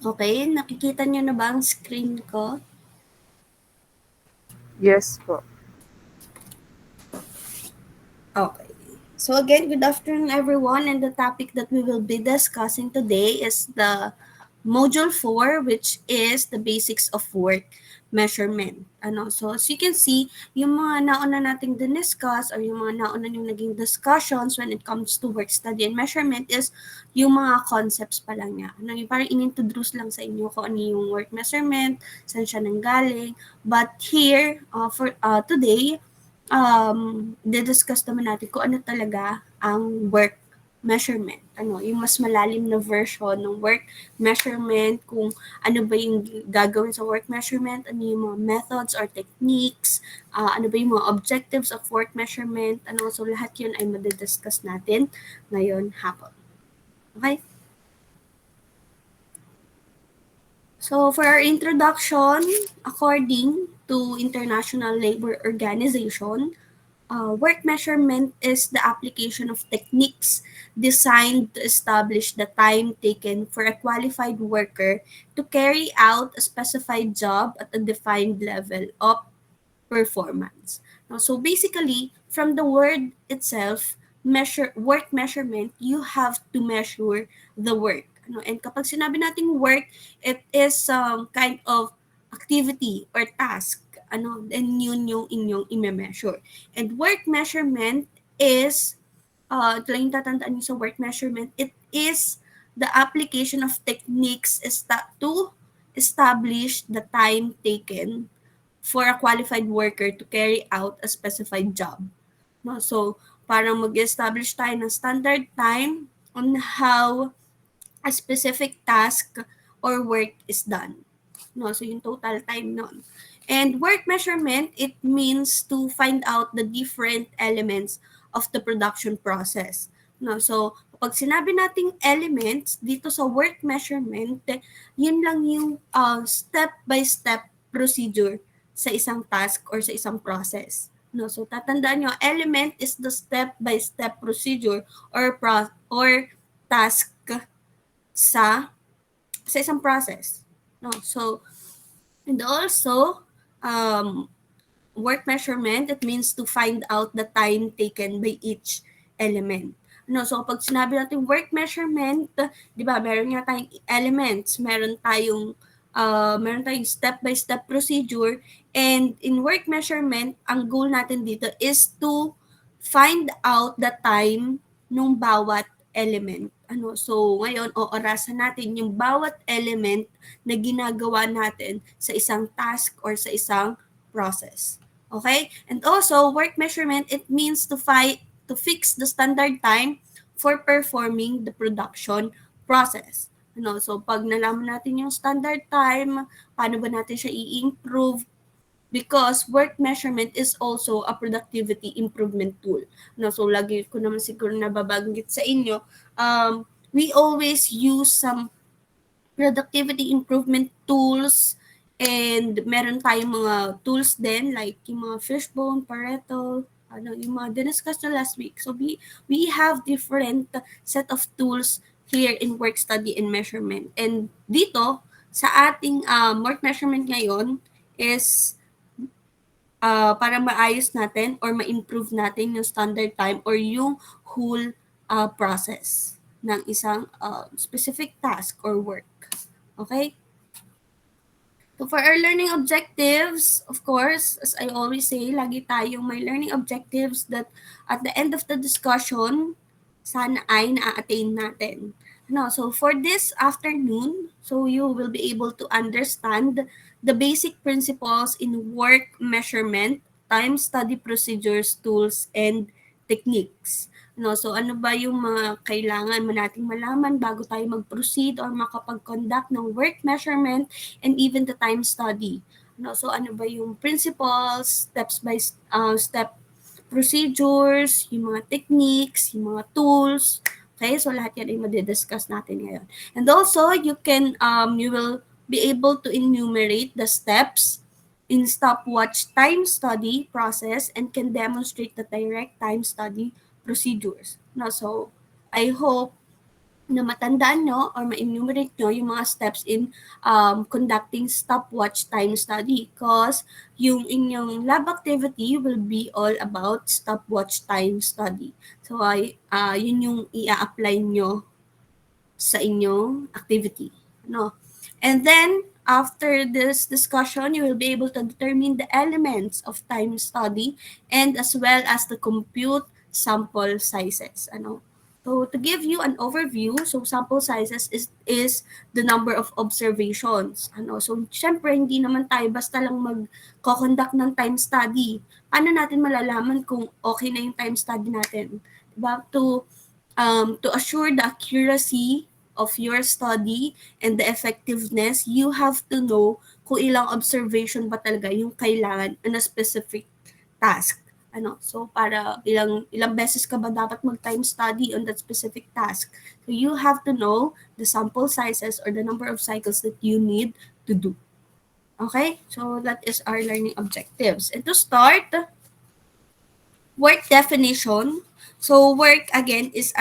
Okay, nakikita niyo na ba ang screen ko? Yes po. Okay. So again, good afternoon everyone, and the topic that we will be discussing today is the Module 4, which is the basics of work measurement. So as you can see, yung mga nauna nating diniscuss or yung mga nauna yung naging discussions when it comes to work study and measurement is yung mga concepts pa lang niya. Yung parang inintroduce lang sa inyo kung ano yung work measurement, saan siya nanggaling. But here, for today, didiscuss naman natin kung ano talaga ang work measurement. Yung mas malalim na version ng work measurement, kung ano ba yung gagawin sa work measurement, ano yung mga methods or techniques, ano ba yung mga objectives of work measurement, so lahat yun ay madidiscuss natin ngayon hapon. Okay? So for our introduction, according to International Labor Organization, work measurement is the application of techniques designed to establish the time taken for a qualified worker to carry out a specified job at a defined level of performance. So basically, from the word itself, work measurement, you have to measure the work. And kapag sinabi nating work, it is some kind of activity or task. Then yun yung inyong i-measure. And work measurement is, ito lang yung tatandaan nyo sa work measurement, it is the application of techniques to establish the time taken for a qualified worker to carry out a specified job. So, parang mag-establish tayo ng standard time on how a specific task or work is done. So yung total time nun. And work measurement, it means to find out the different elements of the production process. So kapag sinabi nating elements dito sa work measurement, yun lang yung step-by-step procedure sa isang task or sa isang process. So tatandaan nyo, element is the step-by-step procedure or task sa isang process. So and also, um, work measurement, it means to find out the time taken by each element. So pag sinabi natin work measurement, di ba, meron nga tayong elements, meron tayong step-by-step procedure, and in work measurement, ang goal natin dito is to find out the time nung bawat element. So ngayon, oorasan natin yung bawat element na ginagawa natin sa isang task or sa isang process. Okay? And also, work measurement, it means to fix the standard time for performing the production process. So pag nalaman natin yung standard time, paano ba natin siya i-improve? Because work measurement is also a productivity improvement tool. So lagi ko naman siguro nababanggit sa inyo, we always use some productivity improvement tools, and meron tayong mga tools din like yung mga fishbone, Pareto, yung mga diniscuss na last week. So we have different set of tools here in work study and measurement. And dito sa ating work measurement ngayon is para maayos natin or ma-improve natin yung standard time or yung whole process ng isang specific task or work. Okay? So for our learning objectives, of course, as I always say, lagi tayong may learning objectives that at the end of the discussion, sana ay na-attain natin. So for this afternoon, so you will be able to understand the basic principles in work measurement, time study procedures, tools, and techniques. So ano ba yung mga kailangan nating malaman bago tayo mag-proceed or makapag-conduct ng work measurement and even the time study. So ano ba yung principles, steps by step procedures, yung mga techniques, yung mga tools. Okay, so lahat yan ay madidiscuss natin ngayon. And also, you will be able to enumerate the steps in stopwatch time study process and can demonstrate the direct time study procedures. So I hope na matandaan nyo or ma-enumerate nyo yung mga steps in conducting stopwatch time study because yung inyong lab activity will be all about stopwatch time study. So, yun yung i-apply nyo sa inyong activity. No? And then, after this discussion, you will be able to determine the elements of time study and as well as the compute sample sizes. Ano? So, to give you an overview, so sample sizes is the number of observations. Ano? So, syempre, hindi naman tayo basta lang mag-conduct ng time study. Paano natin malalaman kung okay na yung time study natin? Diba? To assure the accuracy of your study and the effectiveness, you have to know kung ilang observation ba talaga yung kailangan in a specific task. Ano, so para ilang beses ka ba dapat mag-time study on that specific task. So you have to know the sample sizes or the number of cycles that you need to do. Okay? So that is our learning objectives. And to start, work definition. So work again is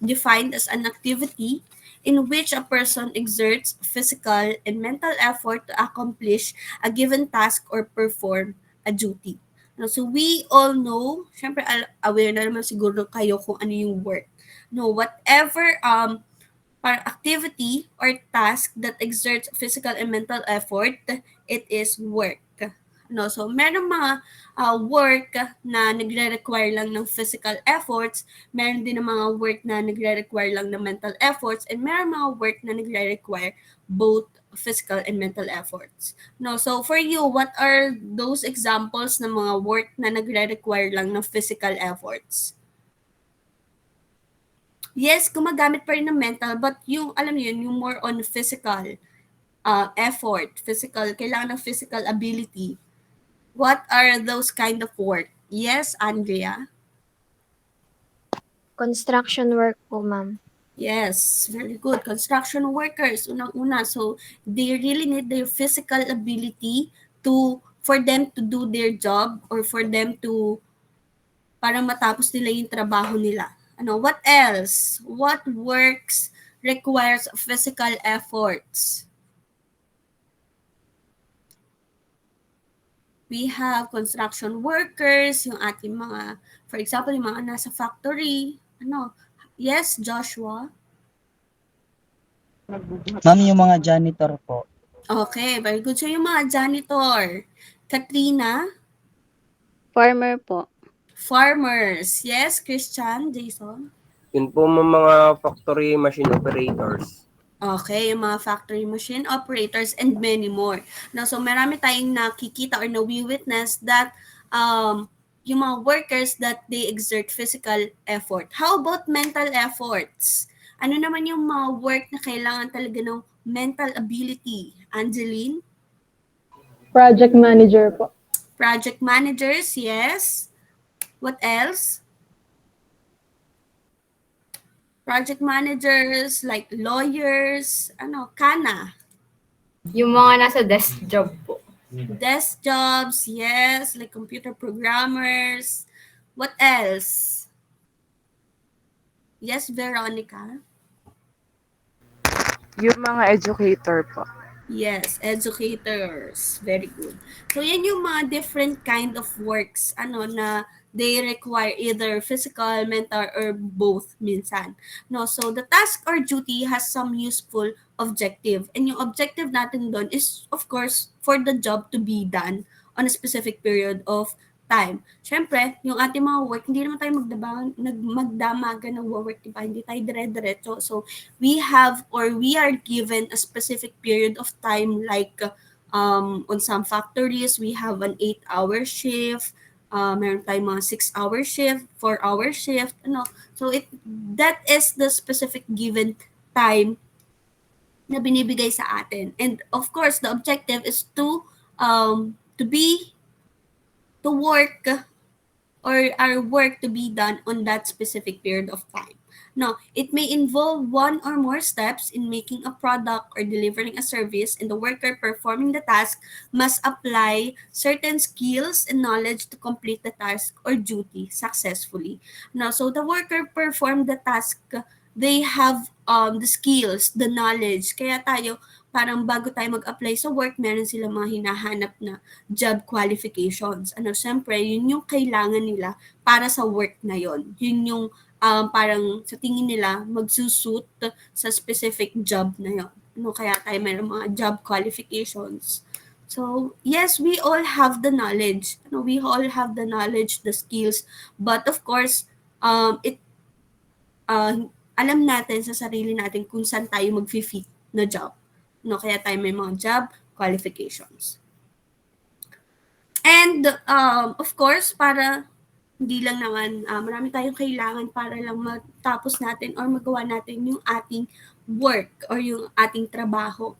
defined as an activity in which a person exerts physical and mental effort to accomplish a given task or perform a duty. No, so we all know, syempre aware na naman siguro kayo kung ano yung work. No, whatever activity or task that exerts physical and mental effort, it is work. No, so meron mga work na nagre-require lang ng physical efforts, meron din ng mga work na nagre-require lang ng mental efforts, and meron mga work na nagre-require both physical and mental efforts. No, so for you, what are those examples ng mga work na nagre-require lang ng physical efforts? Yes, gumagamit pa rin ng mental, but yung, alam niyo yun, yung more on physical effort, physical, kailangan ng physical ability. What are those kind of work? Yes, Andrea? Construction work po, ma'am. Yes, very good. Construction workers, unang-una. So, they really need their physical ability for them to do their job or for them to para matapos nila yung trabaho nila. Ano, what else? What works requires physical efforts? We have construction workers, yung ating mga, for example, yung mga nasa factory. Ano? Yes, Joshua? Ma'am, yung mga janitor po. Okay, very good. So, yung mga janitor. Katrina? Farmer po. Farmers. Yes, Christian, Jason? Yun po mga factory machine operators. Okay, yung mga factory machine operators and many more. Now, so marami tayong nakikita or nawi-witness that yung mga workers that they exert physical effort. How about mental efforts? Ano naman yung mga work na kailangan talaga ng mental ability? Angeline? Project manager po. Project managers, yes. What else? Project managers, like lawyers, kana. Yung mga nasa desk job po. Desk jobs, yes, like computer programmers. What else? Yes, Veronica? Yung mga educator po. Yes, educators. Very good. So, yan yung mga different kind of works, na they require either physical, mental, or both minsan. No, so the task or duty has some useful objective. And yung objective natin doon is, of course, for the job to be done on a specific period of time. Siyempre, yung ating mga work, hindi naman tayo magdamagan ng work, diba? Hindi tayo dire-diretso. So, we are given a specific period of time like on some factories, we have an 8-hour shift, meron tayong mga 6-hour shift, 4-hour shift, So, that is the specific given time na binibigay sa atin. And of course, the objective is to work or our work to be done on that specific period of time. Now, it may involve one or more steps in making a product or delivering a service, and the worker performing the task must apply certain skills and knowledge to complete the task or duty successfully. Now, so the worker performed the task, they have the skills, the knowledge. Kaya tayo, parang bago tayo mag-apply sa work, meron silang mga hinahanap na job qualifications. Siyempre, yun yung kailangan nila para sa work na yon. Yun yung parang sa tingin nila magsusuit sa specific job na yon. Kaya tayo meron mga job qualifications. So, yes, we all have the knowledge. We all have the knowledge, the skills, but of course, it alam natin sa sarili natin kung saan tayo mag-fit na job. Kaya tayo may mga job qualifications. And of course, para hindi lang naman marami tayong kailangan para lang matapos natin or magawa natin yung ating work or yung ating trabaho.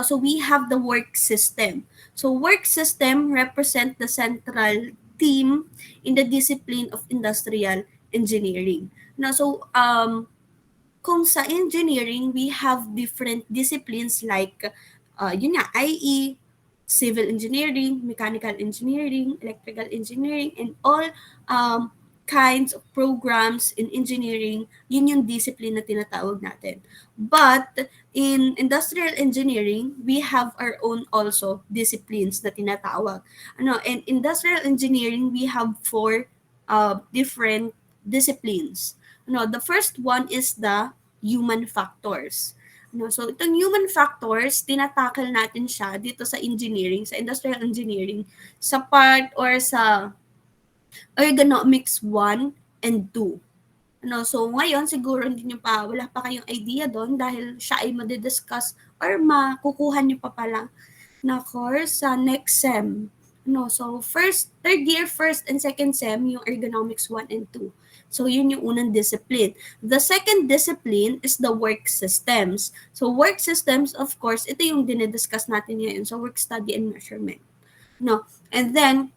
So we have the work system. So work system represent the central theme in the discipline of industrial engineering. So kung sa engineering, we have different disciplines like, yun nga, IE, civil engineering, mechanical engineering, electrical engineering, and all kinds of programs in engineering, yun yung discipline na tinatawag natin. But in industrial engineering, we have our own also disciplines na tinatawag. In industrial engineering, we have 4 different disciplines. The first one is the human factors. So itong human factors, tinatakal natin siya dito sa engineering, sa industrial engineering, sa part or sa ergonomics 1 and 2. So ngayon siguro hindi nyo pa, wala pa kayong idea doon dahil siya ay madidiscuss or makukuha nyo pa pala na course sa next SEM. So third year, first and second SEM, yung ergonomics 1 and 2. So yun yung unang discipline. The second discipline is the work systems. So work systems, of course, ito yung dinidiscuss natin ngayon. So work study and measurement. And then,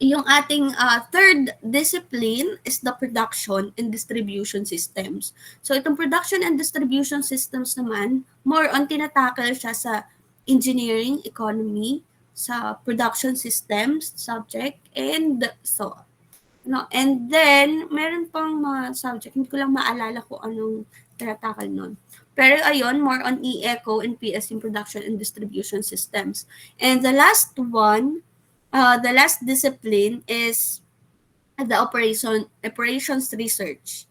yung ating third discipline is the production and distribution systems. So itong production and distribution systems naman, more on tinatakal siya sa engineering, economy, sa production systems subject, and so on. And then, meron pang mga subject, hindi ko lang maalala kung anong tinatakal nun. Pero ayun, more on e-eco and PS in production and distribution systems. And the last one, the last discipline is the operations research.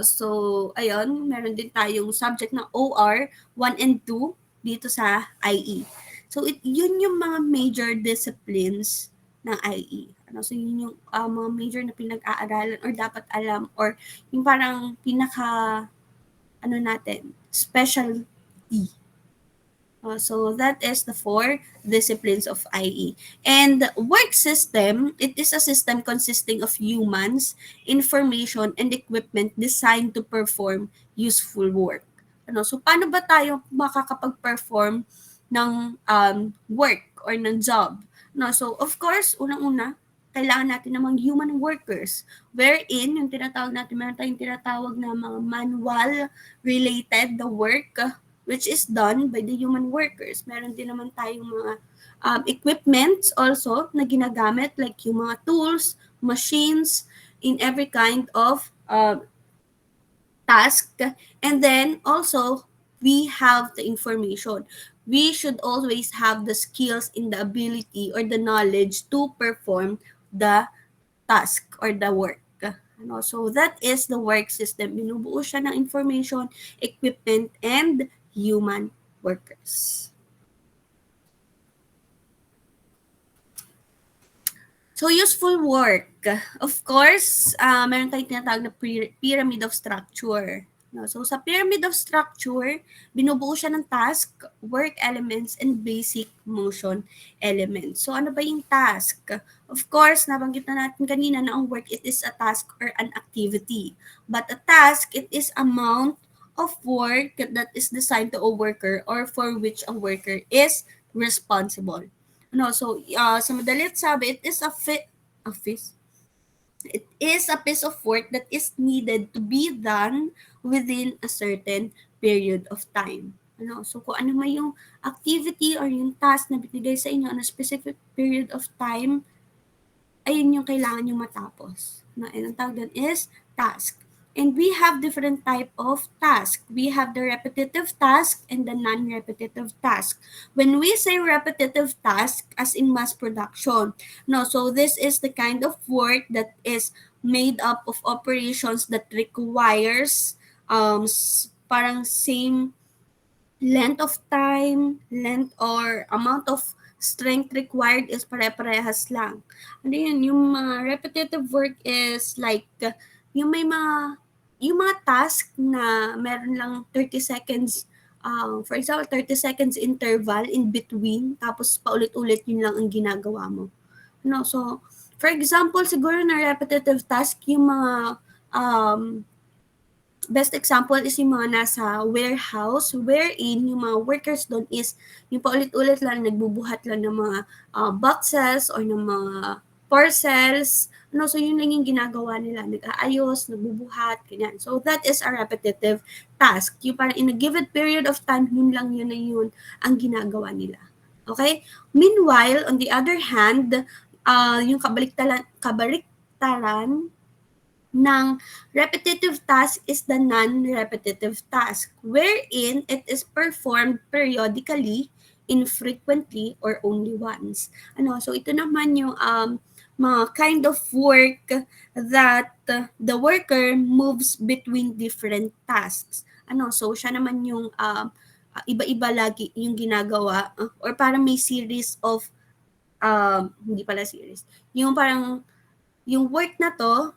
So ayun, meron din tayong subject na OR 1 and 2 dito sa IE. So yun yung mga major disciplines ng IE. So yun yung mga major na pinag-aaralan or dapat alam or yung parang pinaka natin, specialty. So that is the 4 disciplines of IE. And work system, it is a system consisting of humans, information, and equipment designed to perform useful work. So paano ba tayo makakapag-perform ng work or ng job? So of course, unang-una, kailangan natin ng mga human workers wherein yung tinatawag natin, meron tayong tinatawag na mga manual related the work which is done by the human workers. Meron din naman tayong mga equipments also na ginagamit like yung mga tools, machines, in every kind of task. And then also, we have the information. We should always have the skills and the ability or the knowledge to perform the task or the work. So that is the work system. Binubuo siya ng information, equipment, and human workers. So, useful work. Of course, meron tayong tinatawag na pyramid of structure. So, sa pyramid of structure, binubuo siya ng task, work elements, and basic motion elements. So, ano ba yung task? Of course, nabanggit na natin kanina na ang work, it is a task or an activity. But a task, it is amount of work that is designed to a worker or for which a worker is responsible. So sa madalit sabi, it is it is a piece of work that is needed to be done within a certain period of time. So kung ano man yung activity or yung task na binigay sa inyo on a specific period of time, ayun yung kailangan yung matapos. And ang tawag doon is task. And we have different type of task. We have the repetitive task and the non-repetitive task. When we say repetitive task, as in mass production, no, so this is the kind of work that is made up of operations that requires parang same length of time, length or amount of strength required is pare-parehas lang. Ano yun, yung mga repetitive work is like, yung may mga, yung mga task na meron lang 30 seconds, for example, 30 seconds interval in between, tapos paulit-ulit yun lang ang ginagawa mo. No, so, for example, siguro na repetitive task, yung mga best example is yung mga nasa warehouse wherein yung mga workers doon is yung paulit-ulit lang nagbubuhat lang ng mga boxes or ng mga parcels. No, so yun lang yung ginagawa nila. Nag-aayos, nagbubuhat, ganyan. So that is a repetitive task. Yung parang in a given period of time, yun na yun ang ginagawa nila. Okay? Meanwhile, on the other hand, yung kabaliktaran ng repetitive task is the non-repetitive task, wherein it is performed periodically, infrequently, or only once. So ito naman yung mga kind of work that the worker moves between different tasks. So siya naman yung iba-iba lagi yung ginagawa or parang may series of hindi pala series. Yung parang yung work na to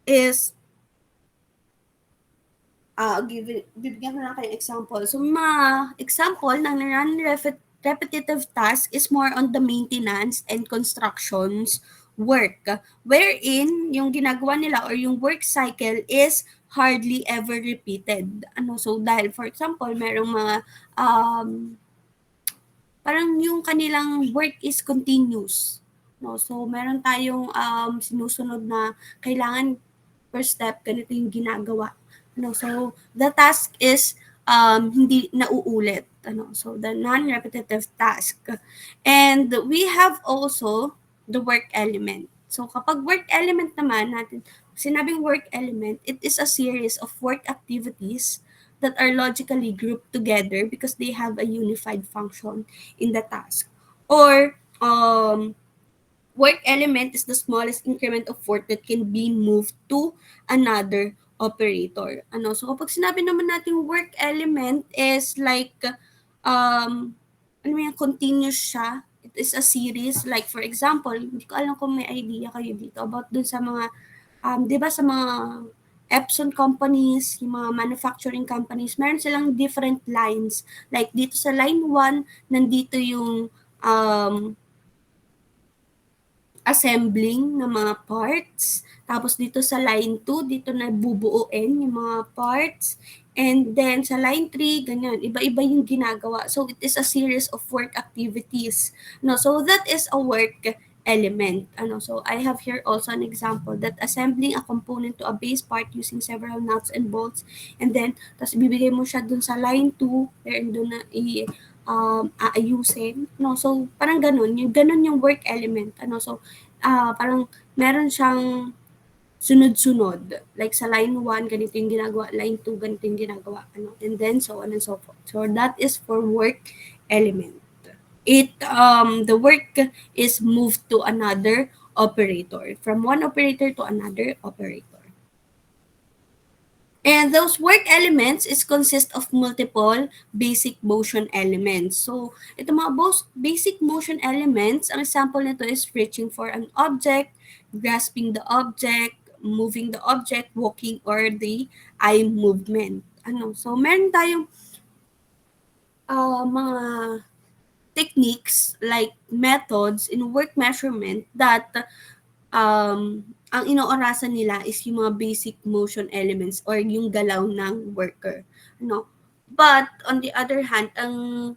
is bibigyan ko na kayo example. So, mga example ng non-repetitive task is more on the maintenance and constructions work, wherein yung ginagawa nila or yung work cycle is hardly ever repeated. So, dahil for example, merong mga parang yung kanilang work is continuous. No? So, meron tayong sinusunod na kailangan per step, ganito yung ginagawa. So, the task is hindi nauulit. So, the non-repetitive task. And we have also the work element. So, kapag work element naman natin, sinabing work element, it is a series of work activities that are logically grouped together because they have a unified function in the task. Or work element is the smallest increment of work that can be moved to another operator. So kapag sinabi naman natin work element is like continuous siya. It is a series. Like for example, hindi ko alam kung may idea kayo dito about dun sa mga 'di ba sa mga Epson companies, yung mga manufacturing companies, meron silang different lines. Like dito sa line 1, nandito yung assembling ng mga parts. Tapos dito sa line 2, dito na bubuuin yung mga parts. And then sa line 3, ganyan, iba-iba yung ginagawa. So it is a series of work activities. So that is a work element. So I have here also an example that assembling a component to a base part using several nuts and bolts, and then tapos bibigay mo siya dun sa line 2, and dun na aayusin. So parang ganun yung work element. So parang meron siyang sunod-sunod. Like sa line 1, ganito yung ginagawa. Line 2, ganito yung ginagawa. And then so on and so forth. So that is for work element. The work is moved to another operator, from one operator to another operator. And those work elements is consist of multiple basic motion elements. So, ito mga basic motion elements, ang example nito is reaching for an object, grasping the object, moving the object, walking, or the eye movement. So, meron tayong mga techniques like methods in work measurement that ang inoorasan nila is yung mga basic motion elements or yung galaw ng worker. But on the other hand, ang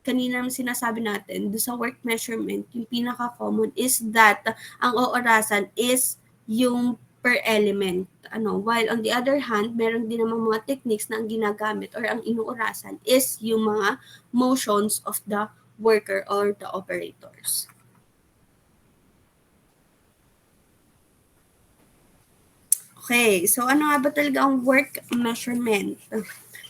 kanina sinasabi natin do sa work measurement, yung pinaka-common is that ang oorasan is yung per element. While on the other hand, meron din namang mga techniques na ang ginagamit or ang inuurasan is yung mga motions of the worker or the operators. Okay, so ano nga ba talaga ang work measurement?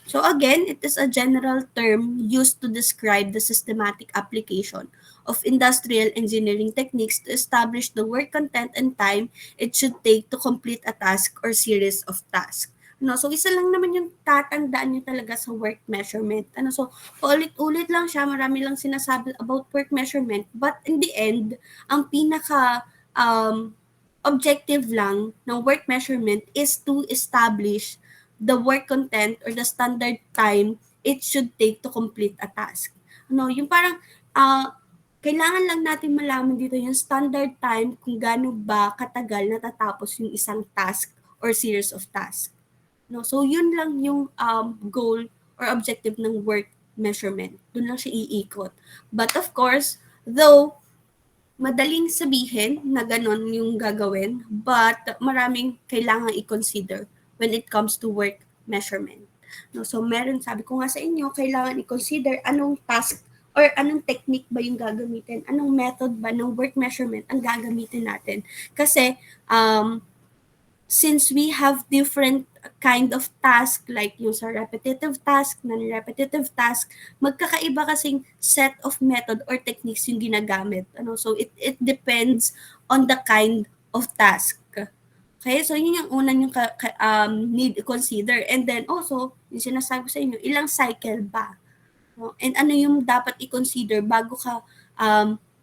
So again, it is a general term used to describe the systematic application of industrial engineering techniques to establish the work content and time it should take to complete a task or series of tasks. No, so isa lang naman yung tatandaan niyo talaga sa work measurement. So paulit-ulit lang siya, marami lang sinasabi about work measurement, but in the end, ang pinaka objective lang ng work measurement is to establish the work content or the standard time it should take to complete a task. Yung parang kailangan lang natin malaman dito yung standard time kung gaano ba katagal natatapos yung isang task or series of tasks. So yun lang yung goal or objective ng work measurement. Doon lang siya iikot. But of course, though madaling sabihin na gano'n yung gagawin, but maraming kailangang i-consider when it comes to work measurement. So meron, sabi ko nga sa inyo, kailangan i-consider anong task or anong technique ba yung gagamitin, anong method ba ng work measurement ang gagamitin natin. Kasi since we have different kind of task like yung sa repetitive task, non-repetitive task, magkakaiba kasing set of method or techniques yung ginagamit. So it depends on the kind of task. Okay, so yun yung unang yung need to consider. And then also, yung sinasabi ko sa inyo, ilang cycle ba? And ano yung dapat i-consider bago ka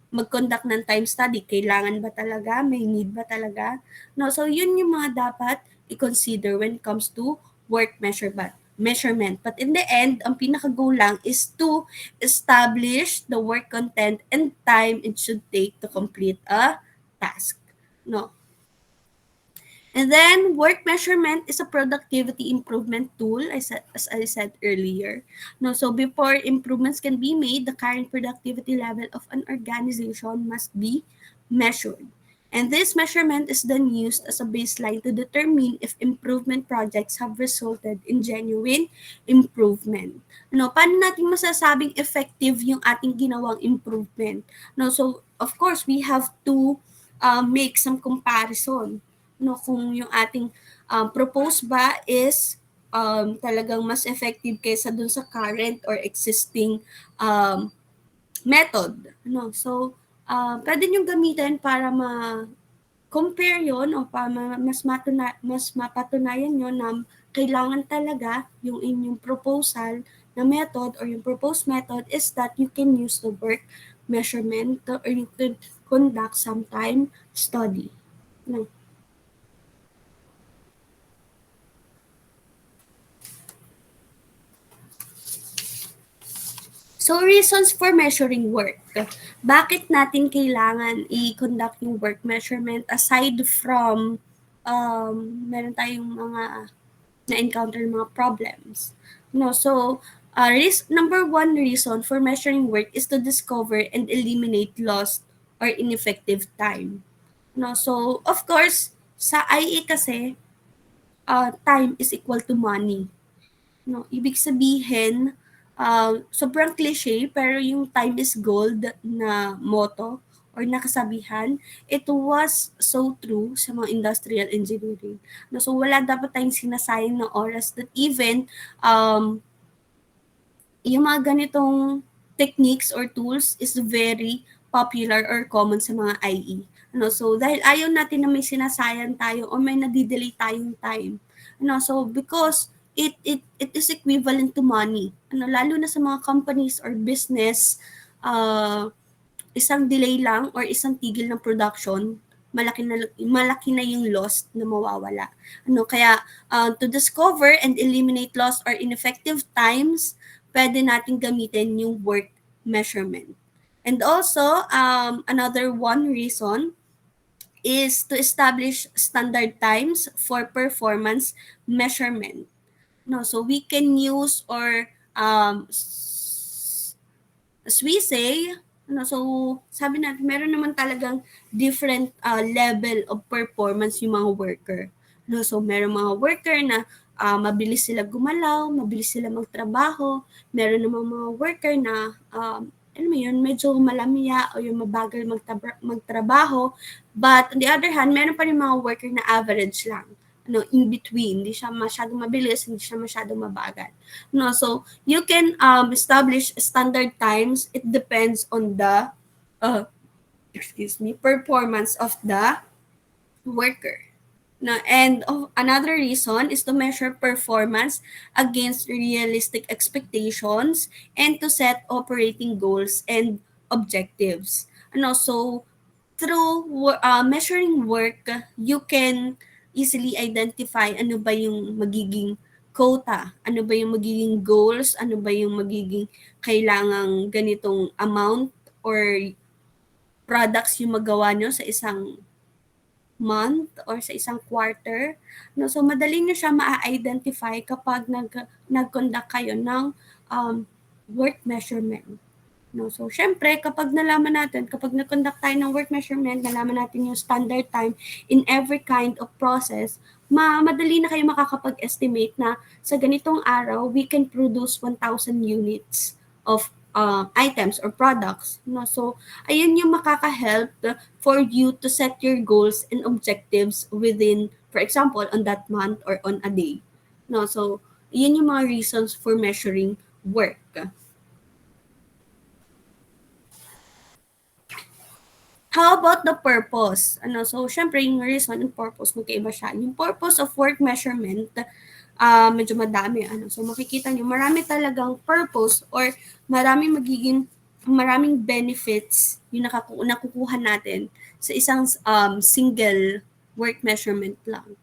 mag-conduct ng time study? Kailangan ba talaga? May need ba talaga? So yun yung mga dapat i-consider when it comes to work measurement. But in the end, ang pinaka-goal lang is to establish the work content and time it should take to complete a task. And then work measurement is a productivity improvement tool, as I said earlier. So before improvements can be made, the current productivity level of an organization must be measured. And this measurement is then used as a baseline to determine if improvement projects have resulted in genuine improvement. Paano natin masasabing effective yung ating ginawang improvement? So of course, we have to make some comparison. Kung yung ating propose ba is talagang mas effective kaysa dun sa current or existing method. So, pwede nyo gamitin para compare yon o para mas mapatunayan nyo na kailangan talaga yung inyong proposal na method or yung proposed method is that you can use the work measurement or you could conduct some time study. So, reasons for measuring work. Bakit natin kailangan i-conduct yung work measurement aside from meron tayong mga na-encounter mga problems. So, number one reason for measuring work is to discover and eliminate lost or ineffective time. So, of course, sa IE kasi, time is equal to money. Ibig sabihin, sobrang cliche, pero yung time is gold na motto or nakasabihan, it was so true sa mga industrial engineering. So wala dapat tayong sinasayang na oras that even yung mga ganitong techniques or tools is very popular or common sa mga IE. So dahil ayaw natin na may sinasayang tayo o may nadidelay tayong time. So because it is equivalent to money. Lalo na sa mga companies or business, isang delay lang or isang tigil ng production, malaki na yung loss na mawawala. Kaya to discover and eliminate lost or ineffective times, pwede natin gamitin yung work measurement. And also, another one reason is to establish standard times for performance measurement. So we can use or as we say, so sabi natin, meron naman talagang different level of performance yung mga worker. So meron mga worker na mabilis sila gumalaw, mabilis sila magtrabaho. Meron namang mga worker na medyo malamya o yung mabagal magtrabaho. But on the other hand, meron pa rin mga worker na average lang. in between. Hindi siya masyadong mabilis, hindi siya masyadong mabagal. So you can establish standard times. It depends on the uh, performance of the worker. And another reason is to measure performance against realistic expectations and to set operating goals and objectives. So through measuring work, you can easily identify ano ba yung magiging quota, ano ba yung magiging goals, ano ba yung magiging kailangang ganitong amount or products yung magawa nyo sa isang month or sa isang quarter. So madali niyo siya ma-identify kapag nag-conduct kayo ng work measurement. So syempre, kapag nalaman natin, kapag nag-conduct tayo ng work measurement, nalaman natin yung standard time in every kind of process, madali na kayo makakapag-estimate na sa ganitong araw, we can produce 1,000 units of items or products. So ayun yung makaka-help for you to set your goals and objectives within, for example, on that month or on a day. So yun yung mga reasons for measuring work. How about the purpose? So, syempre, yung reason and purpose, magkaiba siya. Yung purpose of work measurement, medyo madami. So, makikita nyo, marami talagang purpose or maraming benefits yung nakukuha natin sa isang single work measurement lang.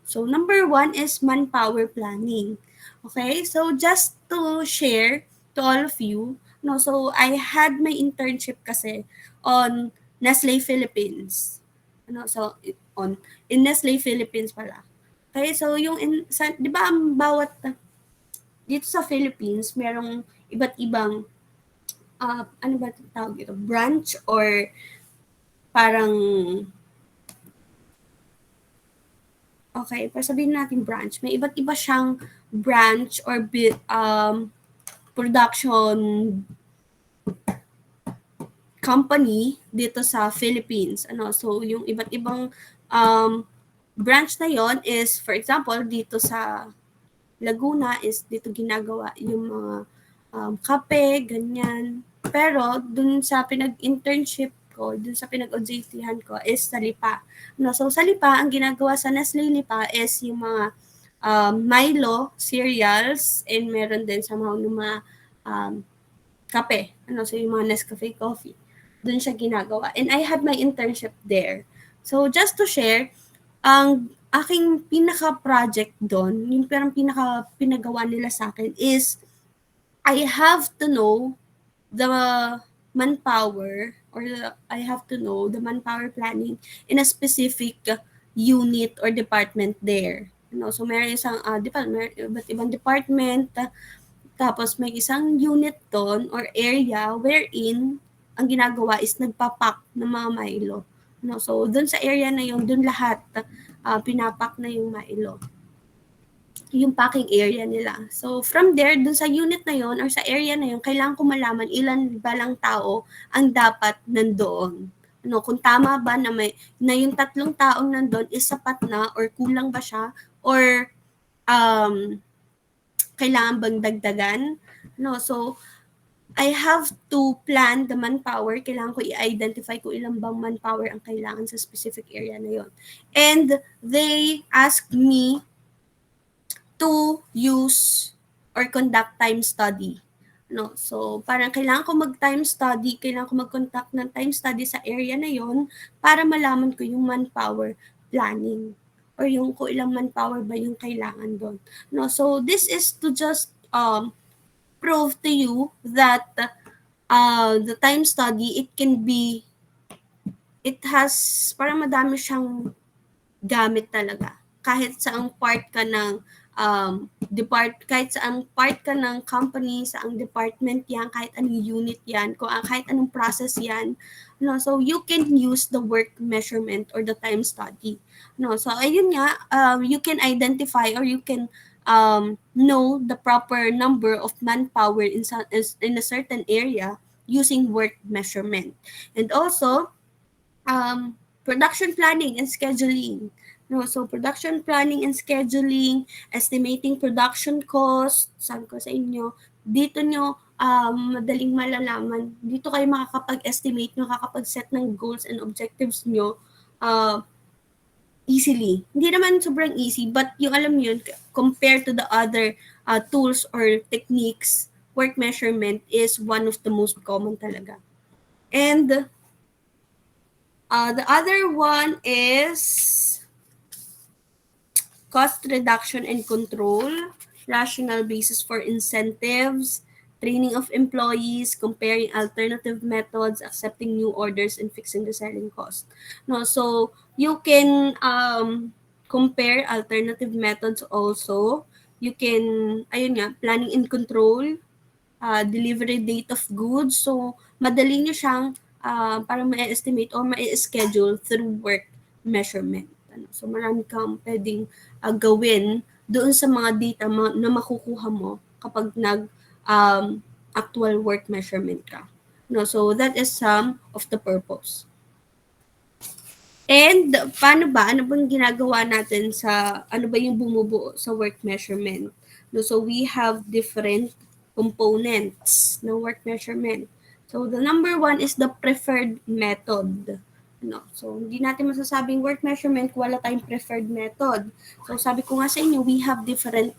So, number one is manpower planning. Okay? So, just to share to all of you, so I had my internship kasi on Nestle Philippines. So in Nestle Philippines pala. Okay, so yung 'di ba ang bawat dito sa Philippines merong iba't ibang ano ba tawag dito? Branch or parang okay, sabihin natin branch. May iba't iba siyang branch or production company dito sa Philippines. So yung iba't ibang branch na yon is, for example, dito sa Laguna is dito ginagawa yung mga kape, ganyan. Pero dun sa pinag-internship ko, dun sa pinag-OJT-han ko is sa Lipa. So sa Lipa, ang ginagawa sa Nestle Lipa is yung mga Milo, cereals, and meron din sa mga kape. So yung mga Nescafe coffee. Doon siya ginagawa. And I had my internship there. So just to share, ang aking pinaka-project doon, yung parang pinagawa nila sa akin is I have to know the manpower or I have to know the manpower planning in a specific unit or department there. So meron isang iba't ibang department, tapos may isang unit doon or area wherein ang ginagawa is nagpapak ng mga Milo. So, dun sa area na yun, dun lahat pinapak na yung Milo. Yung packing area nila. So, from there, dun sa unit na yun or sa area na yun, kailangan ko malaman ilan ba lang tao ang dapat nandoon. Kung tama ba na yung 3 taong nandoon is sapat na or kulang ba siya or kailangan bang dagdagan? So, I have to plan the manpower. Kailangan ko i-identify kung ilang bang manpower ang kailangan sa specific area na yon. And they asked me to use or conduct time study. So, parang kailangan ko mag-time study, kailangan ko mag-conduct ng time study sa area na yon para malaman ko yung manpower planning or yung kung ilang manpower ba yung kailangan doon. So, this is to just prove to you that the time study, it has, parang madami siyang gamit talaga. Kahit saang part ka ng kahit saang part ka ng company, saang department yan, kahit anong unit yan, kahit anong process yan, so you can use the work measurement or the time study. So ayun nga, you can identify or you can know the proper number of manpower in a certain area using work measurement. And also, production planning and scheduling. No, so production planning and scheduling, estimating production cost, sabi ko sa inyo, dito nyo madaling malalaman. Dito kayo makakapag-estimate, makakapag-set ng goals and objectives nyo easily. Hindi naman sobrang easy, but yung alam yun, compared to the other tools or techniques, work measurement is one of the most common talaga. And the other one is cost reduction and control, rational basis for incentives, training of employees, comparing alternative methods, accepting new orders, and fixing the selling cost. No, so you can compare alternative methods also. You can, ayun nga, planning and control, delivery date of goods. So, madali nyo siyang parang ma-estimate or ma-schedule through work measurement. So, marami kang pwedeng gawin doon sa mga data na makukuha mo kapag actual work measurement ka. No, so, that is some of the purpose. And paano ba? Ano bang ginagawa natin sa, ano ba yung bumubuo sa work measurement? No, so we have different components ng work measurement. So the number one is the preferred method. No, so hindi natin masasabing work measurement kung wala tayong preferred method. So sabi ko nga sa inyo, we have different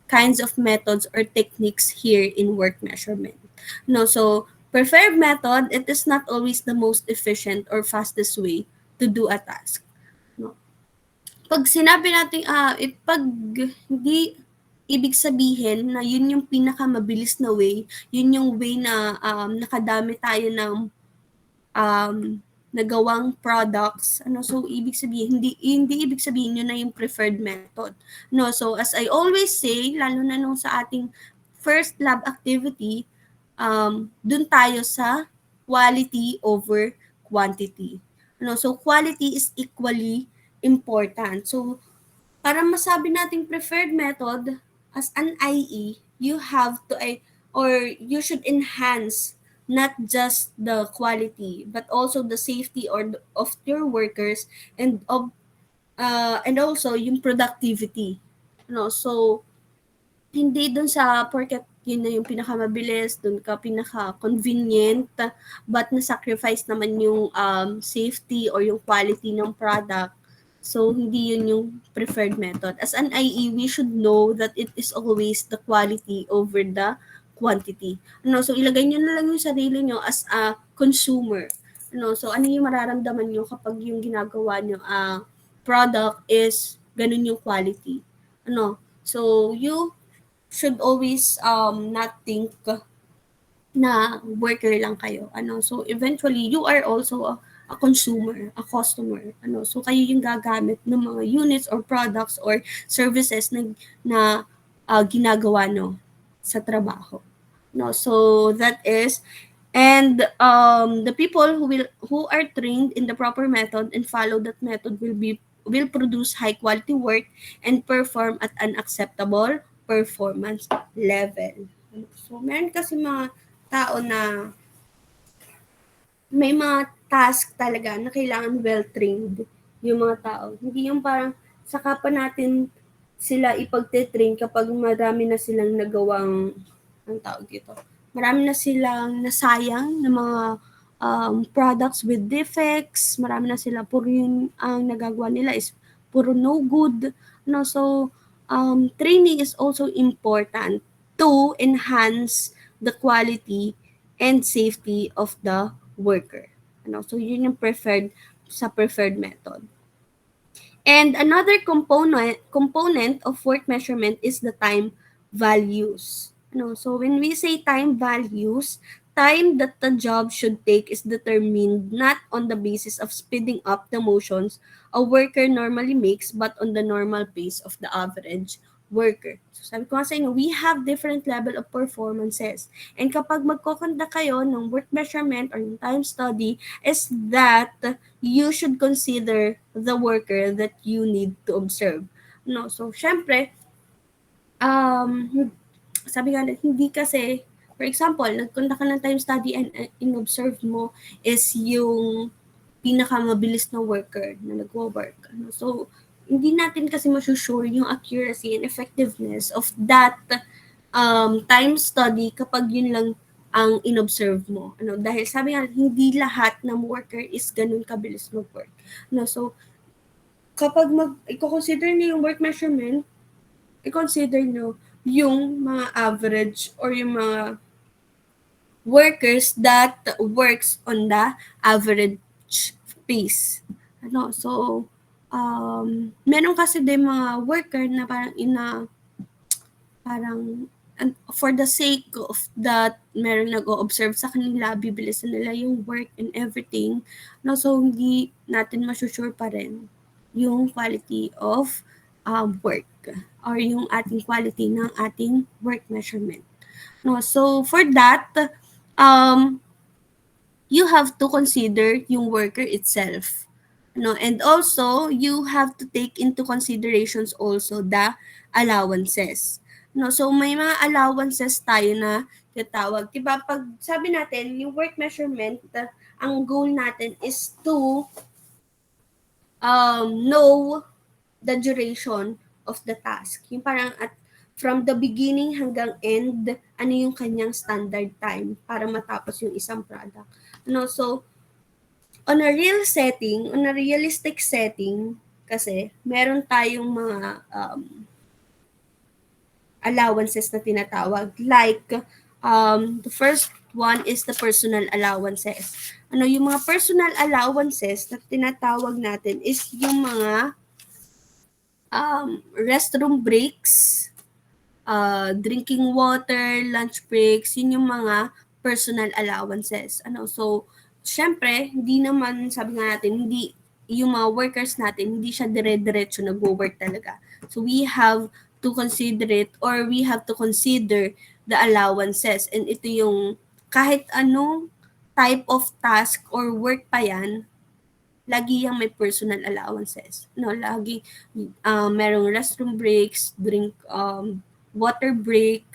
kinds of methods or techniques here in work measurement. No, so preferred method, it is not always the most efficient or fastest way to do a task. No? Pag sinabi natin, pag hindi ibig sabihin na yun yung pinakamabilis na way, yun yung way na nakadami tayo ng nagawang products. So ibig sabihin, hindi ibig sabihin yun na yung preferred method. No, so as I always say, lalo na nung sa ating first lab activity, dun tayo sa quality over quantity. So quality is equally important. So para masabi nating preferred method as an IE, you have to or you should enhance not just the quality but also the safety of your workers and also yung productivity. So hindi dun sa porket yun na yung pinakamabilis, dun ka pinaka-convenient, but na-sacrifice naman yung safety or yung quality ng product. So, hindi yun yung preferred method. As an IE, we should know that it is always the quality over the quantity. So, ilagay nyo na lang yung sarili nyo as a consumer. So, ano yung mararamdaman nyo kapag yung ginagawa nyo product is ganun yung quality. So, you should always not think na worker lang kayo. So eventually you are also a consumer, a customer. So kayo yung gagamit ng mga units or products or services na ginagawa no sa trabaho. So that is, and the people who are trained in the proper method and follow that method will produce high quality work and perform at an acceptable performance level. So meron kasi mga tao na may mga task talaga na kailangan well-trained yung mga tao. Hindi yung parang saka pa natin sila ipagte-train kapag marami na silang nagawang, ang tawag dito, marami na silang nasayang ng mga products with defects, marami na sila, puro yung ang nagagawa nila is puro no good. So, training is also important to enhance the quality and safety of the worker. So, yun yung preferred method. And another component of work measurement is the time values. So when we say time values, time that the job should take is determined not on the basis of speeding up the motions a worker normally makes, but on the normal pace of the average worker. So sabi ko nga sa inyo, we have different level of performances. And kapag magkoconduct kayo ng work measurement or yung time study, is that you should consider the worker that you need to observe. So syempre, sabi nga, hindi kasi, for example, nagkonduct ka ng time study and in-observe mo is yung pinakamabilis na worker na nagwo-work. So, hindi natin kasi masusure yung accuracy and effectiveness of that time study kapag yun lang ang inobserve mo. Dahil sabi nga, hindi lahat ng worker is ganun kabilis mag-work. So, kapag i-consider niyo yung work measurement, i-consider niyo yung mga average or yung mga workers that works on the average pace. So, meron kasi din mga worker na parang for the sake of that meron nag-o-observe sa kanila, bibilisan nila yung work and everything. So, hindi natin masusure pa rin yung quality of work or yung ating quality ng ating work measurement. So, for that, um, you have to consider yung worker itself. And also, you have to take into considerations also the allowances. So, may mga allowances tayo na tinatawag. Diba, pag sabi natin, yung work measurement, ang goal natin is to know the duration of the task. Yung parang from the beginning hanggang end, ano yung kanyang standard time para matapos yung isang product. So, on a realistic setting, kasi meron tayong mga allowances na tinatawag. Like, the first one is the personal allowances. Yung mga personal allowances na tinatawag natin is yung mga restroom breaks, drinking water, lunch breaks, yun yung mga personal allowances. So, syempre, hindi naman, sabi nga natin, hindi, yung mga workers natin, hindi siya dire-diretso nag-work talaga. So, we have to consider it or we have to consider the allowances. And ito yung kahit anong type of task or work pa yan, lagi yung may personal allowances. Lagi merong restroom breaks, drink water break,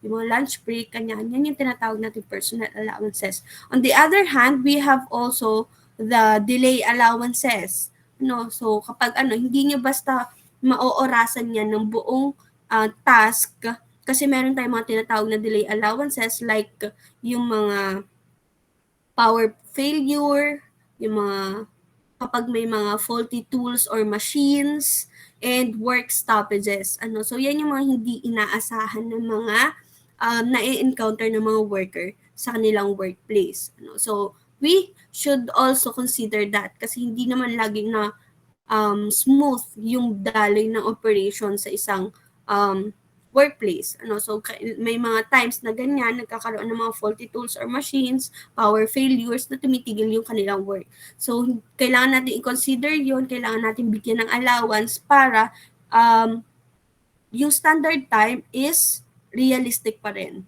yung mga lunch break, kanyan. Yan yung tinatawag natin personal allowances. On the other hand, we have also the delay allowances. So kapag hindi niya basta maoorasan niya ng buong task, kasi meron tayong mga tinatawag na delay allowances like yung mga power failure, yung mga kapag may mga faulty tools or machines, and work stoppages. So, yan yung mga hindi inaasahan ng mga na-encounter ng mga worker sa kanilang workplace. So, we should also consider that kasi hindi naman lagi na smooth yung daloy ng operation sa isang workplace. So, may mga times na ganyan, nagkakaroon ng mga faulty tools or machines, power failures na tumitigil yung kanilang work. So, kailangan natin i-consider yun, kailangan natin bigyan ng allowance para yung standard time is realistic pa rin.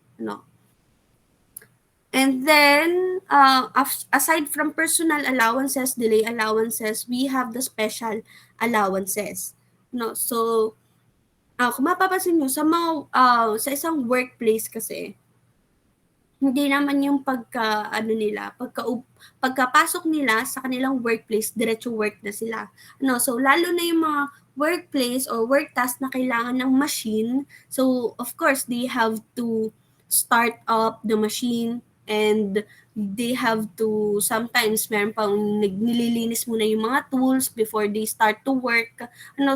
And then, aside from personal allowances, delay allowances, we have the special allowances. So, kung mapapansin nyo, sa isang workplace kasi, hindi naman yung pagkapasok nila sa kanilang workplace, diretso work na sila. So, lalo na yung mga workplace or work task na kailangan ng machine. So, of course, they have to start up the machine and they have to, sometimes meron pang nililinis muna yung mga tools before they start to work.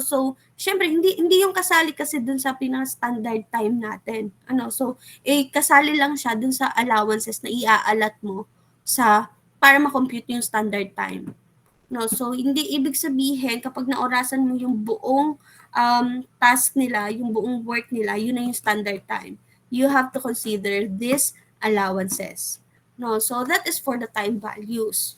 So, syempre, hindi yung kasali kasi dun sa pinaka-standard time natin. So, kasali lang siya dun sa allowances na iaalat mo para ma-compute yung standard time. So, hindi ibig sabihin kapag naorasan mo yung buong task nila, yung buong work nila, yun na yung standard time. You have to consider these allowances. So, that is for the time values.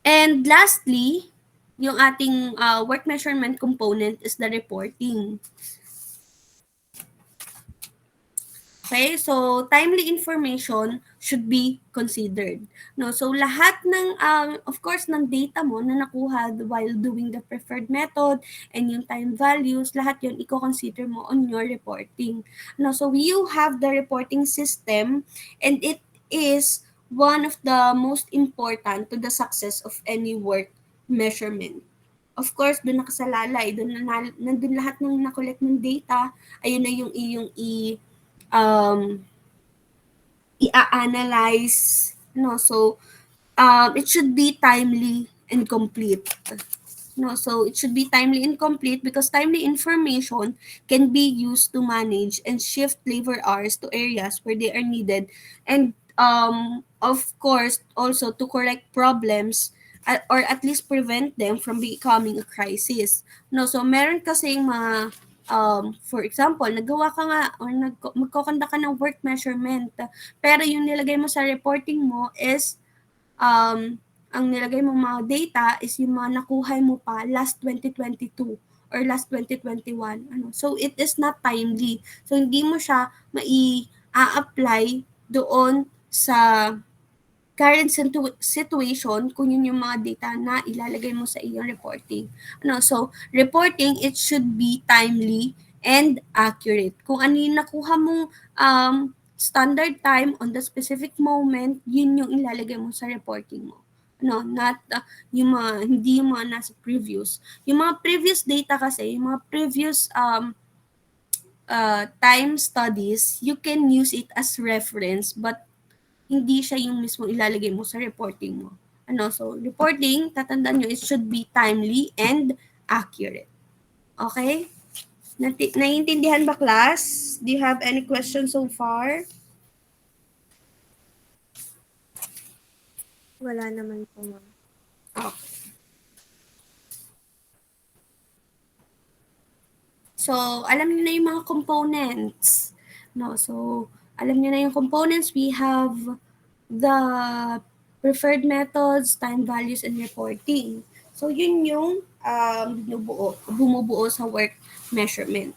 And lastly, yung ating work measurement component is the reporting. Okay, so timely information should be considered. So lahat ng, of course, ng data mo na nakuha while doing the preferred method and yung time values, lahat yun i-consider mo on your reporting. So you have the reporting system and it is one of the most important to the success of any work measurement of course, doon nakasalalay, nandun lahat ng na-collect ng data, ayun na yung iyong um, i-analyze, no? So, it should be timely and complete. No, so it should be timely and complete because timely information can be used to manage and shift labor hours to areas where they are needed, and of course also to correct problems or at least prevent them from becoming a crisis. No, so meron kasing mga for example, nagawa ka nga or magkokanda ka ng work measurement, pero yung nilagay mo sa reporting mo is ang nilagay mong mga data is yung mga nakuha mo pa last 2022 or last 2021. So, it is not timely. So, hindi mo siya mai-a-apply doon sa current situation kung yun yung mga data na ilalagay mo sa iyong reporting. So, reporting, it should be timely and accurate. Kung ano yung nakuha mong standard time on the specific moment, yun yung ilalagay mo sa reporting mo. Not yung mga, hindi yung mga nasa previous. Yung mga previous data kasi, yung mga previous time studies, you can use it as reference, but hindi siya yung mismo ilalagay mo sa reporting mo. So reporting, tatandaan nyo, it should be timely and accurate. Okay? Naiintindihan ba, class? Do you have any questions so far? Wala naman po, ma'am. Okay. So, alam niyo na yung mga components. No, so, alam niyo na yung components. We have the preferred methods, time values, and reporting. So, yun yung bumubuo sa work measurement.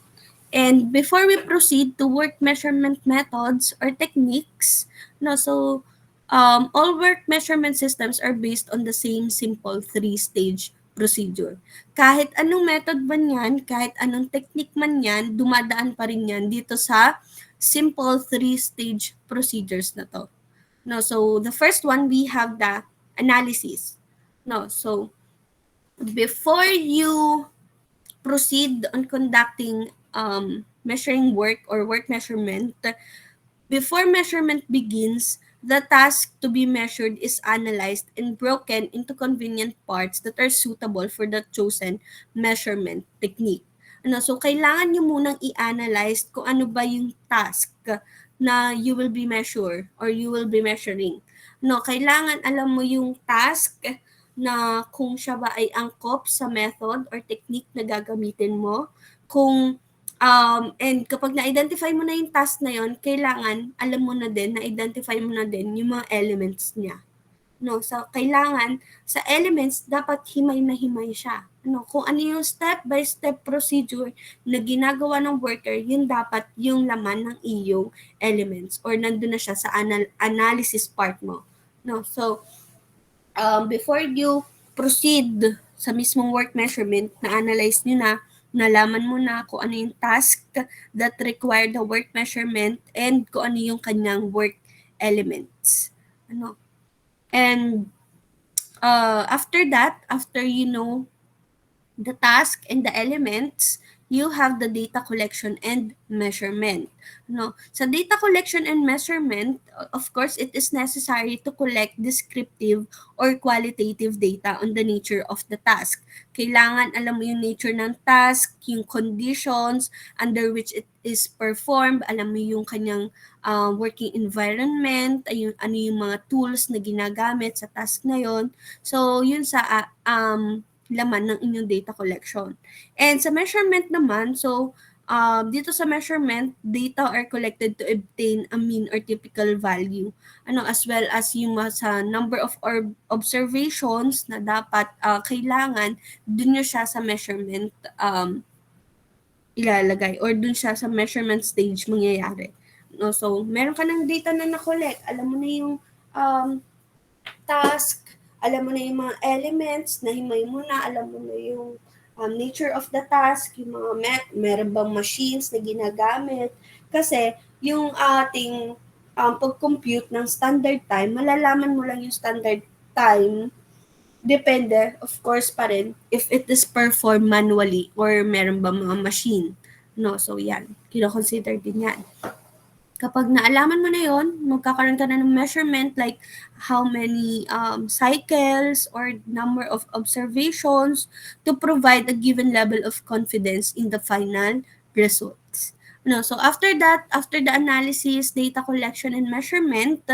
And before we proceed to work measurement methods or techniques, so all work measurement systems are based on the same simple three-stage procedure. Kahit anong method man yan, kahit anong technique man yan, dumadaan pa rin yan dito sa simple three-stage procedures na to. So the first one, we have the analysis. So before you proceed on conducting measuring work or work measurement, before measurement begins, the task to be measured is analyzed and broken into convenient parts that are suitable for the chosen measurement technique. So kailangan nyo munang i-analyze kung ano ba yung task na you will be measure or you will be measuring. Kailangan alam mo yung task na kung siya ba ay angkop sa method or technique na gagamitin mo, kung and kapag na-identify mo na yung task na yon, kailangan alam mo na din, na-identify mo na din yung mga elements niya. So kailangan sa elements dapat himay na himay siya. Kung ano yung step-by-step procedure na ginagawa ng worker, yun dapat yung laman ng iyong elements or nandun na siya sa analysis part mo. So before you proceed sa mismong work measurement, na-analyze nyo na, nalaman mo na kung ano yung task that require the work measurement and kung ano yung kanyang work elements. And after that, after you know the task and the elements, you have the data collection and measurement. Sa data collection and measurement, of course, it is necessary to collect descriptive or qualitative data on the nature of the task. Kailangan alam mo yung nature ng task, yung conditions under which it is performed, alam mo yung kanyang working environment, ano yung mga tools na ginagamit sa task na yon. So, yun sa laman ng inyong data collection. And sa measurement naman, so dito sa measurement, data are collected to obtain a mean or typical value. As well as yung sa number of observations na dapat kailangan, dun nyo siya sa measurement ilalagay or dun siya sa measurement stage mangyayari. So, meron ka ng data na na-collect. Alam mo na yung task, alam mo na yung mga elements, nahimay mo na, alam mo na yung nature of the task, yung mga meron bang machines na ginagamit. Kasi yung ating pag-compute ng standard time, malalaman mo lang yung standard time Depende, of course pa rin, if it is performed manually or meron ba mga machine. No, so yan, kino-consider din yan. Kapag naalaman mo na yon, magkakaroon ka na ng measurement like how many cycles or number of observations to provide a given level of confidence in the final results. No, so after that, after the analysis, data collection, and measurement,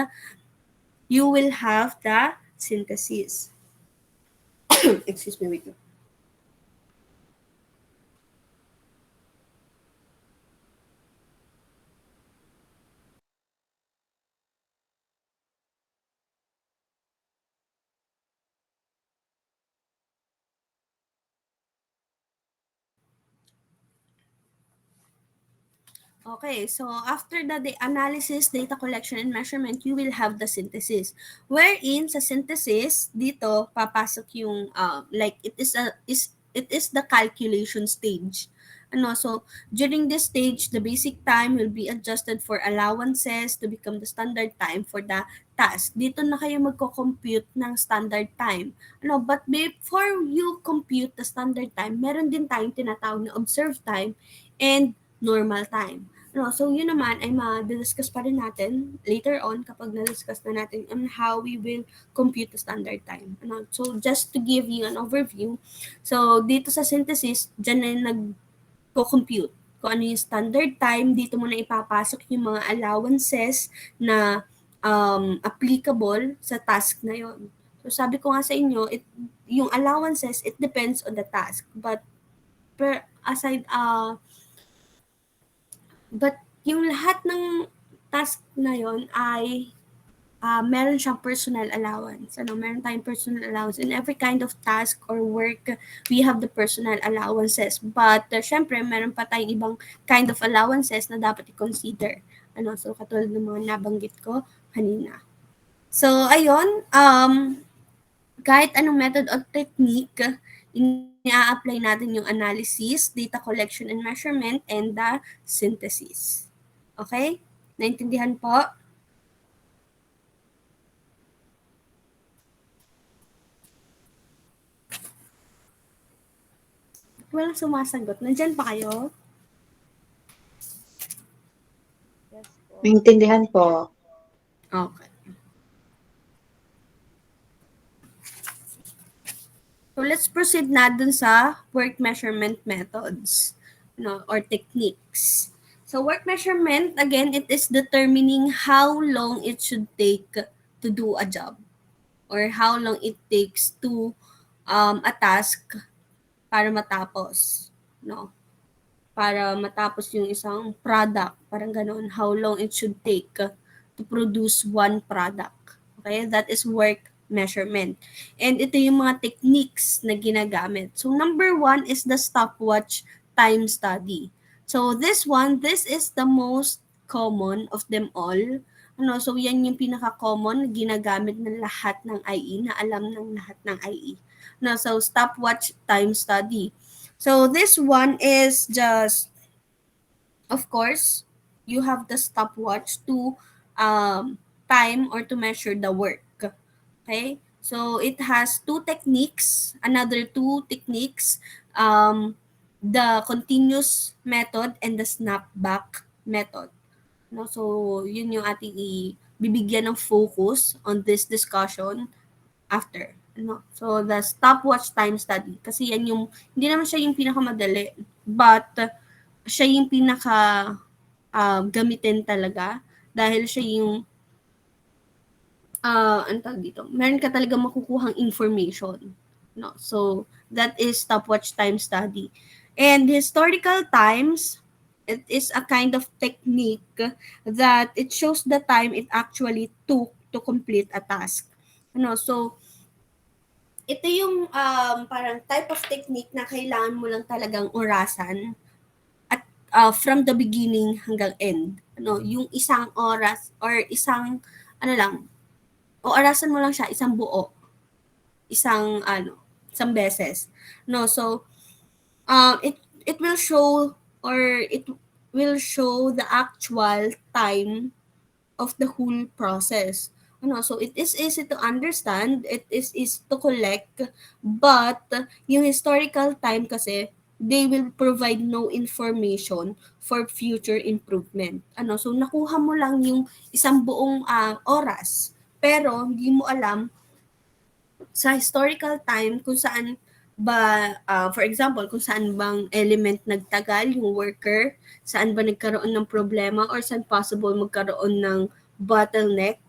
you will have the synthesis. Excuse me, wait. Okay, so after the analysis, data collection, and measurement, you will have the synthesis. Wherein sa synthesis, dito papasok yung like it is the calculation stage. Ano, so during this stage, the basic time will be adjusted for allowances to become the standard time for the task. Dito na kayo magko-compute ng standard time. Ano, but before you compute the standard time, meron din tayong tinatawag na observed time and normal time. No, so yun naman ay ma-discuss pa rin natin later on kapag na-discuss na natin on how we will compute the standard time. Ano, so just to give you an overview, so dito sa synthesis, dyan na yung nag-compute kung ano yung standard time, dito mo na ipapasok yung mga allowances na applicable sa task na yon. So sabi ko nga sa inyo, yung allowances, it depends on the task. But aside But yung lahat ng task na yon ay meron siyang personal allowance. Ano, meron tayong personal allowance. In every kind of task or work, we have the personal allowances. But, syempre, meron pa tayong ibang kind of allowances na dapat i-consider. Ano, so, katulad ng mga nabanggit ko kanina. So, ayun, kahit anong method or technique, ini-apply natin yung analysis, data collection and measurement, and the synthesis. Okay? Naintindihan po? Walang sumasagot. Nandyan pa kayo? Yes po. Maintindihan po. Okay. So, let's proceed na dun sa work measurement methods, or techniques. So, work measurement, again, it is determining how long it should take to do a job or how long it takes to a task para matapos, no? Para matapos yung isang product, parang ganoon, how long it should take to produce one product. Okay, that is work measurement. And ito yung mga techniques na ginagamit. So number one is the stopwatch time study. So this is the most common of them all. Ano, so yan yung pinaka-common na ginagamit ng lahat ng IE, na alam ng lahat ng IE. No, so stopwatch time study. So this one is just, of course, you have the stopwatch to time or to measure the work. Okay? So it has two techniques, another two techniques, the continuous method and the snapback method. No, so yun yung ating bibigyan ng focus on this discussion after. No? So, the stopwatch time study. Kasi yan yung, hindi naman siya yung pinakamadali, but siya yung pinaka gamitin talaga dahil siya yung ano tawag dito, meron ka talaga makukuhang information. No? So, that is stopwatch time study. And historical times, it is a kind of technique that it shows the time it actually took to complete a task. Ano, so, ito yung parang type of technique na kailangan mo lang talagang orasan at from the beginning hanggang end. Ano, yung isang oras or isang ano lang, o orasan mo lang siya isang buo, isang beses. No, so it will show or it will show the actual time of the whole process So it is easy to understand, it is easy to collect, but yung historical time kasi, they will provide no information for future improvement. So nakuha mo lang yung isang buong oras, pero hindi mo alam sa historical time kung saan ba, for example, kung saan bang element nagtagal yung worker, saan ba nagkaroon ng problema, or saan possible magkaroon ng bottleneck.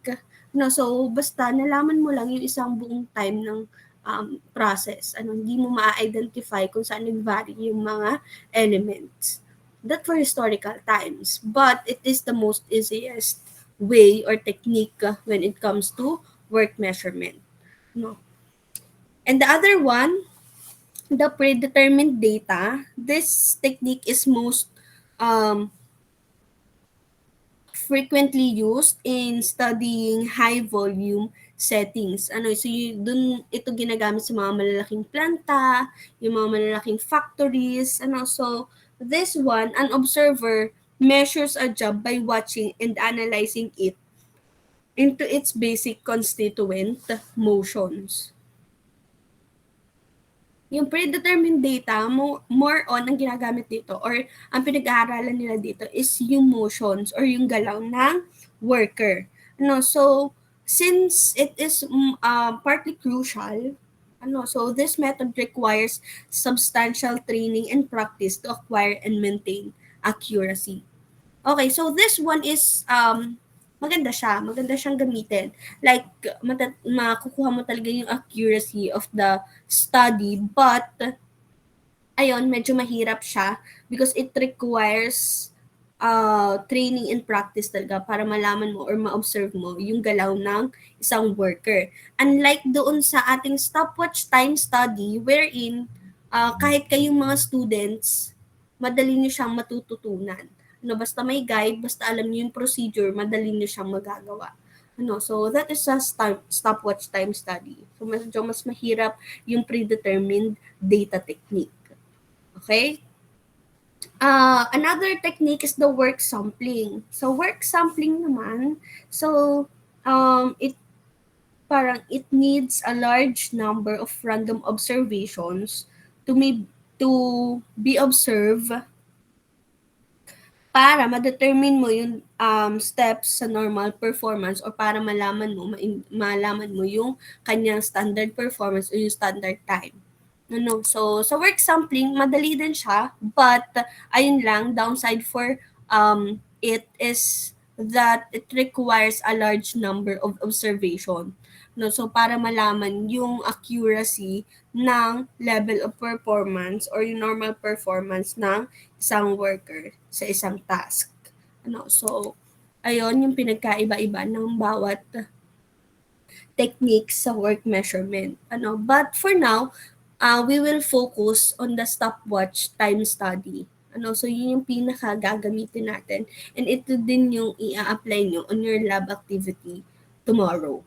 So basta nalaman mo lang yung isang buong time ng process. Hindi mo ma-identify kung saan nag-vary yung mga elements. That for historical times. But it is the most easiest way or technique when it comes to work measurement. No? And the other one, the predetermined data, this technique is most um, frequently used in studying high volume settings. Dun ito ginagamit sa mga malalaking planta, yung mga malalaking factories. So this one, an observer measures a job by watching and analyzing it into its basic constituent motions. Yung predetermined data, more on ang ginagamit dito or ang pinag-aaralan nila dito is yung motions or yung galaw ng worker. So since it is partly crucial, so this method requires substantial training and practice to acquire and maintain accuracy. Okay, so this one is maganda siyang gamitin. Like makukuha mo talaga yung accuracy of the study, but ayun, medyo mahirap siya because it requires training and practice talaga para malaman mo or ma-observe mo yung galaw ng isang worker. Unlike doon sa ating stopwatch time study wherein kahit kayong mga students, madali niyo siyang matututunan. Basta may guide, basta alam niyo yung procedure, madali niyo siyang magagawa. So that is a stopwatch time study. So medyo mas mahirap yung predetermined data technique. Okay? Another technique is the work sampling. So work sampling naman, so it needs a large number of random observations to be observed para ma-determine mo yung steps sa normal performance or para malaman mo yung kanyang standard performance o yung standard time. So, sa work sampling, madali din siya, but ayun lang, downside for it is that it requires a large number of observation. So, para malaman yung accuracy ng level of performance or yung normal performance ng isang worker sa isang task. So, ayun yung pinagkaiba-iba ng bawat techniques sa work measurement. But for now, we will focus on the stopwatch time study. So yun yung pinaka gagamitin natin. And ito din yung i-apply nyo on your lab activity tomorrow.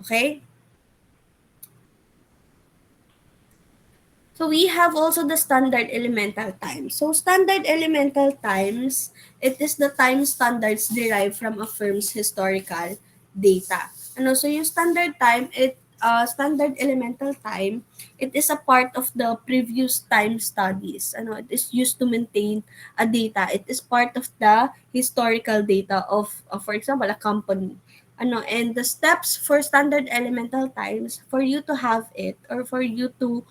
Okay? So we have also the standard elemental time. So standard elemental times, it is the time standards derived from a firm's historical data. So yung standard time, standard elemental time, it is a part of the previous time studies. It is used to maintain a data. It is part of the historical data of for example, a company. And the steps for standard elemental times, for you to have it or for you to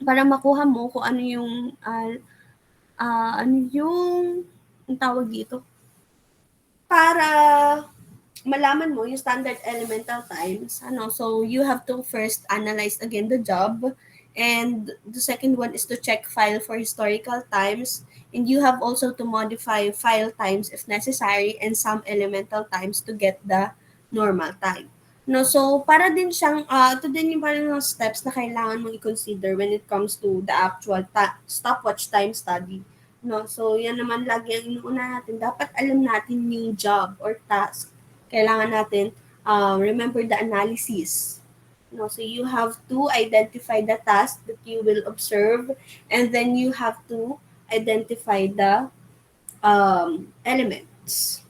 para makuha mo kung ano yung ano yung ang tawag dito, para malaman mo yung standard elemental times. So you have to first analyze again the job, and the second one is to check file for historical times, and you have also to modify file times if necessary and some elemental times to get the normal time. So para din siyang ito din yung parang steps na kailangan mong i-consider when it comes to the actual stopwatch time study. So yan naman lagi ang inuuna natin. Dapat alam natin yung job or task. Kailangan natin remember the analysis. So you have to identify the task that you will observe, and then you have to identify the elements.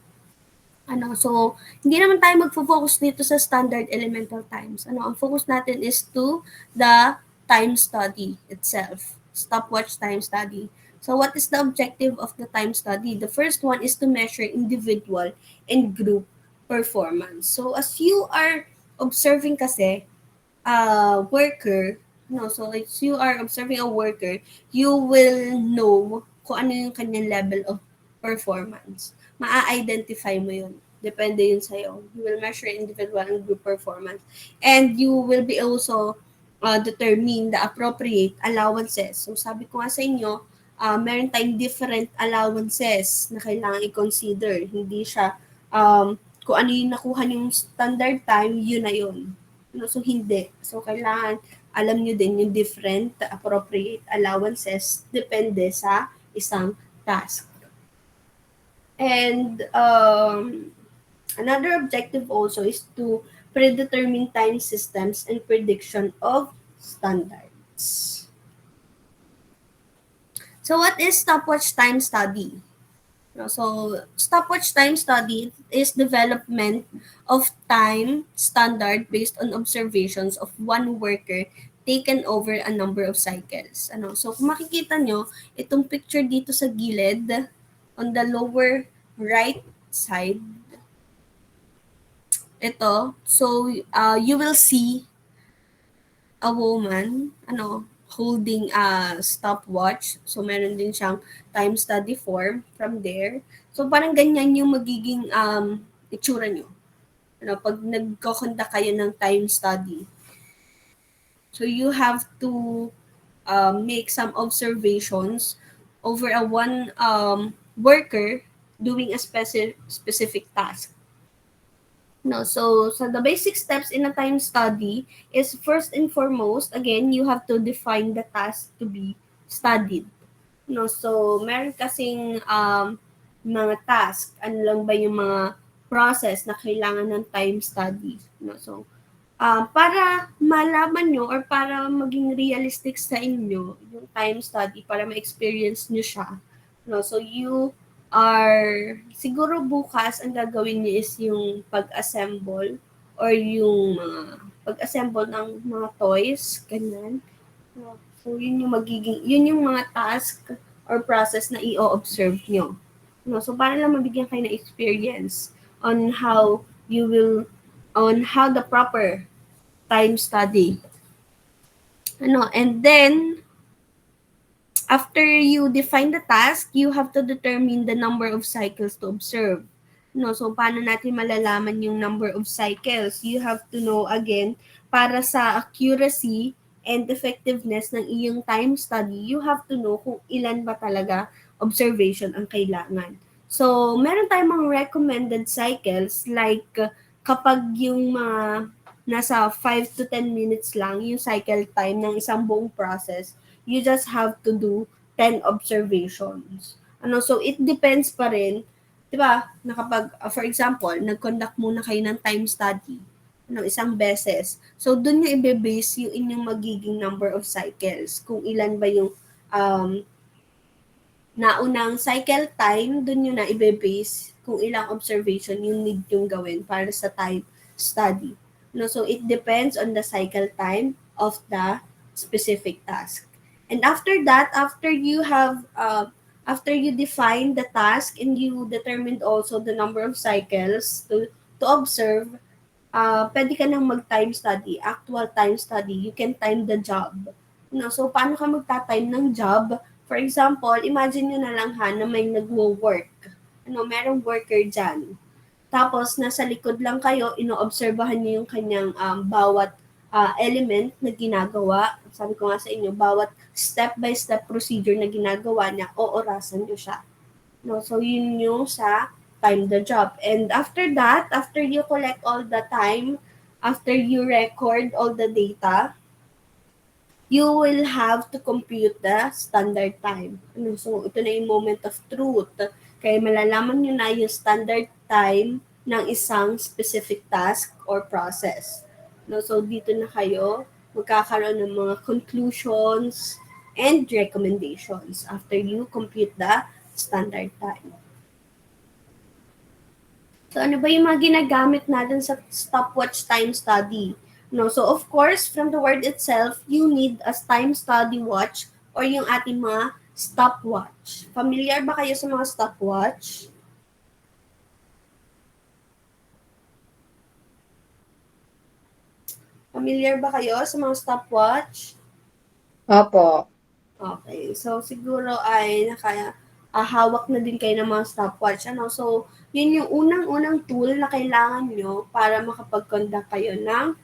So, hindi naman tayo magfo-focus dito sa standard elemental times. Ang focus natin is to the time study itself, stopwatch time study. So, what is the objective of the time study? The first one is to measure individual and group performance. So, as you are observing kasi, worker, no, so if you are observing a worker, you will know kung ano yung kanyang level of performance. Maa-identify mo yun. Depende yun sa'yo. You will measure individual and group performance. And you will be also determine the appropriate allowances. So sabi ko nga sa inyo, meron tayong different allowances na kailangan i-consider. Hindi siya kung ano yung nakuha yung standard time, yun na yun. So, hindi. So, kailangan alam nyo din yung different appropriate allowances depende sa isang task. And another objective also is to predetermine time systems and prediction of standards. So, what is stopwatch time study? So, stopwatch time study is development of time standard based on observations of one worker taken over a number of cycles. So, kung makikita nyo, itong picture dito sa gilid, on the lower right side, ito, so you will see a woman, holding a stopwatch. So, meron din siyang time study form from there. So, parang ganyan yung magiging itsura nyo. Pag nagko-conduct kayo ng time study. So, you have to make some observations over a one worker doing a specific task. So the basic steps in a time study is first and foremost, again, you have to define the task to be studied. So meron kasing mga task, ano lang ba yung mga process na kailangan ng time study. So para malaman nyo or para maging realistic sa inyo yung time study, para ma-experience nyo siya. So you are, siguro bukas ang gagawin niyo is yung pag-assemble or yung mga pag-assemble ng mga toys, ganyan. So yun yung magiging, yun yung mga task or process na i-observe nyo. So para lang mabigyan kayo ng experience on how you will, on how the proper time study. And then after you define the task, you have to determine the number of cycles to observe. So, paano natin malalaman yung number of cycles? You have to know, again, para sa accuracy and effectiveness ng iyong time study, you have to know kung ilan ba talaga observation ang kailangan. So, meron tayong mga recommended cycles like kapag yung mga nasa 5 to 10 minutes lang yung cycle time ng isang buong process, you just have to do 10 observations. So it depends pa rin, 'di ba? Na kapag for example, nag-conduct muna kayo ng time study, isang beses. So doon niyo ibe-base yung inyong magiging number of cycles, kung ilan ba yung naunang cycle time, doon yun na ibe-base kung ilang observation yung need yung gawin para sa time study. So it depends on the cycle time of the specific task. And after that, after you define the task and you determined also the number of cycles to observe, pwede ka nang mag-time study, actual time study. You can time the job. So, paano ka magta-time ng job? For example, imagine nyo na lang na may nagwo-work. Merong worker dyan. Tapos, nasa likod lang kayo, inoobserbahan nyo yung kanyang bawat element na ginagawa. Sabi ko nga sa inyo, bawat step-by-step procedure na ginagawa niya, oorasan nyo siya. So, yun yung sa time the job. And after that, after you collect all the time, after you record all the data, you will have to compute the standard time. So, ito na yung moment of truth. Kaya malalaman nyo na yung standard time ng isang specific task or process. So, dito na kayo magkakaroon ng mga conclusions and recommendations after you compute the standard time. So ano ba yung mga ginagamit natin sa stopwatch time study? No, so of course, from the word itself, you need a time study watch or yung ating mga stopwatch. Familiar ba kayo sa mga stopwatch? Familiar ba kayo sa mga stopwatch? Opo. Okay. So, siguro ay hawak na din kayo ng mga stopwatch. Ano? So, yun yung unang-unang tool na kailangan nyo para makapag-conduct kayo ng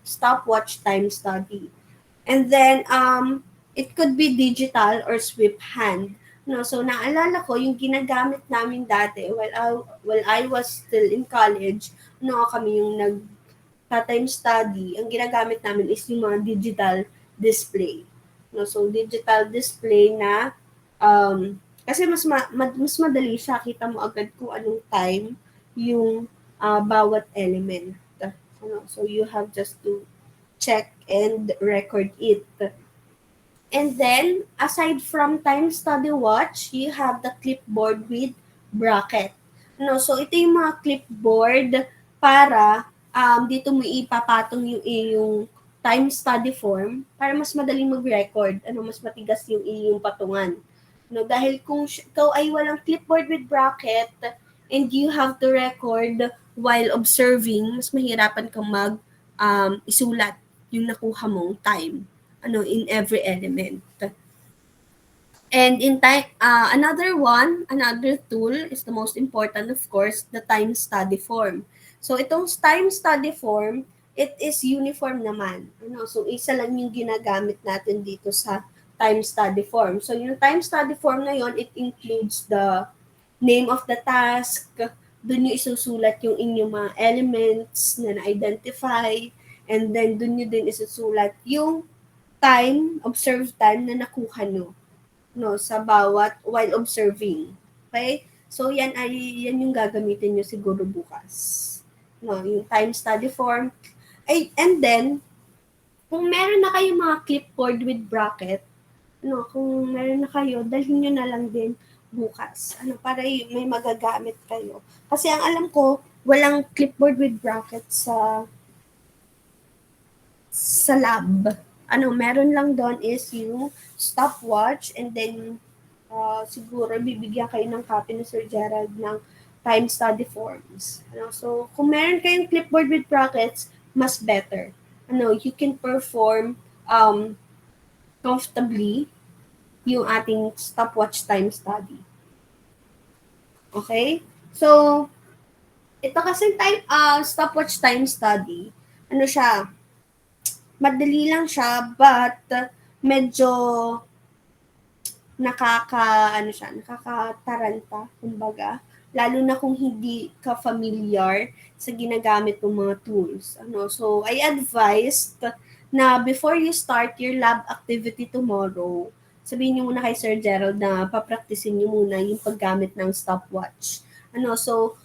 stopwatch time study. And then, it could be digital or sweep hand. No, so naalala ko yung ginagamit namin dati while I was still in college, no, kami yung time study, ang ginagamit namin is yung mga digital display. No, so digital display na kasi mas madali siya, kita mo agad kung anong time yung bawat element. Ano, so you have just to check and record it. And then, aside from time study watch, you have the clipboard with bracket. No, so ito yung mga clipboard para dito mo ipapatong yung iyong time study form para mas madaling mag-record, mas matigas yung iyong patungan. No, dahil kung ikaw ay walang clipboard with bracket and you have to record while observing, mas mahirapan kang isulat yung nakuha mong time in every element. And in time, another tool is the most important, of course, the time study form. So itong time study form, it is uniform naman. So isa lang yung ginagamit natin dito sa time study form. So yung time study form na yon, it includes the name of the task, dun nyo isusulat yung inyong mga elements na na-identify, and then dun nyo din isusulat yung observed time na nakuha nyo, sa bawat while observing. Okay? So, yan yung gagamitin nyo siguro bukas. Yung time study form. And then, kung meron na kayong mga clipboard with bracket, kung meron na kayo, dalhin nyo na lang din bukas. Para may magagamit kayo. Kasi ang alam ko, walang clipboard with bracket sa lab. Meron lang doon is yung stopwatch, and then siguro bibigyan kayo ng copy ni Sir Gerald ng time study forms. So, kung meron kayong clipboard with brackets, mas better. You can perform comfortably yung ating stopwatch time study. Okay? So, ito kasi stopwatch time study, siya, madali lang siya, but medyo nakakataranta, kumbaga. Lalo na kung hindi ka familiar sa ginagamit ng mga tools. So, I advised na before you start your lab activity tomorrow, sabihin niyo muna kay Sir Gerald na papraktisin niyo muna yung paggamit ng stopwatch. So,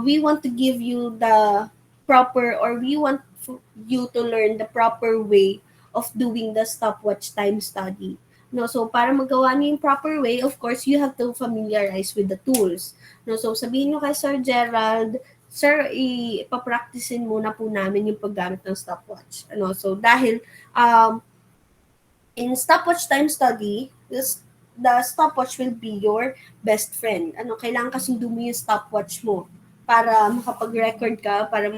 we want to give you the proper, or we want you to learn the proper way of doing the stopwatch time study. So para magawa niyo yung proper way, of course, you have to familiarize with the tools. So sabihin niyo kay Sir Gerald, Sir, ipapracticein muna po namin yung paggamit ng stopwatch. So dahil in stopwatch time study, the stopwatch will be your best friend. Kailangan kasundo mo yung stopwatch mo para makapag-record ka, para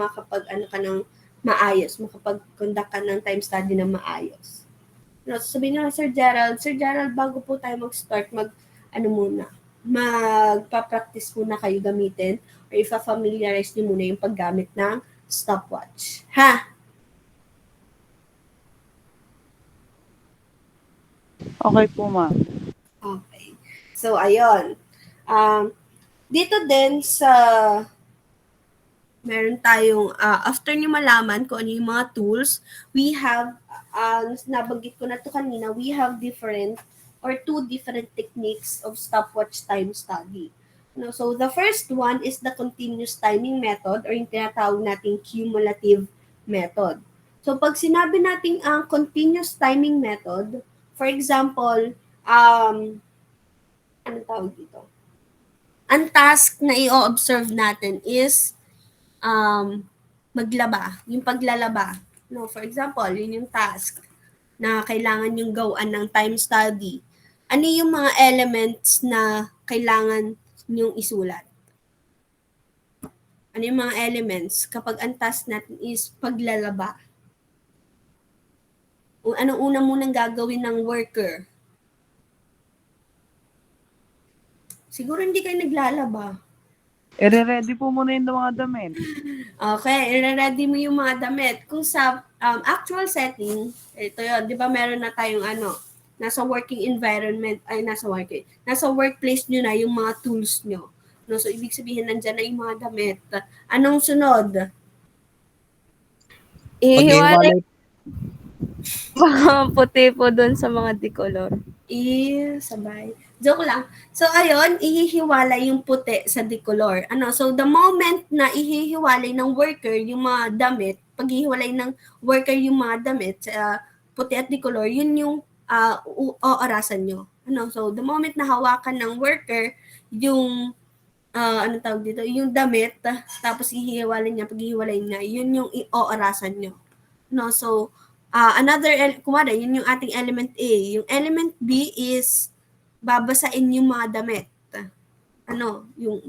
ka ng maayos, makapag-conduct ka ng time study ng maayos. Sabihin nyo, Sir Gerald, bago po tayo mag-start, magpa-practice muna kayo gamitin, or ifa-familiarize nyo muna yung paggamit ng stopwatch. Ha? Okay po, ma'am. Okay. So, ayun. Dito din meron tayong, after nyo malaman kung ano yung mga tools, we have, nabanggit ko na to kanina, we have two different techniques of stopwatch time study. So, the first one is the continuous timing method, or yung tinatawag nating cumulative method. So, pag sinabi nating ang continuous timing method, for example, ano tawag dito? ang task na i-observe natin is maglaba, yung paglalaba. No, for example, yun yung task na kailangan yung gawan ng time study. Ano yung mga elements na kailangan nyong isulat? Ano yung mga elements kapag ang task natin is paglalaba? O anong una munang gagawin ng worker? Siguro hindi kayo naglalaba. Ire-ready po muna yung mga damit. Okay, i-ready mo yung mga damit. Kung sa actual setting, ito yun, di ba meron na tayong nasa working environment, nasa workplace nyo na yung mga tools nyo. No, so, ibig sabihin, nandyan na yung mga damit. Anong sunod? Ihiwalay mga puti po doon sa mga decolor. Sabay. Joke lang. So, ayun, ihihiwalay yung puti sa decolor. So, the moment na ihihiwalay ng worker yung mga damit, paghihiwalay ng worker yung mga damit sa puti at decolor, yun yung oorasan nyo. So, the moment na hawakan ng worker yung tawag dito, yung damit, tapos paghihiwalay niya, yun yung oorasan nyo. So, kumari, yun yung ating element A. Yung element B is babasain yung mga damit. Yung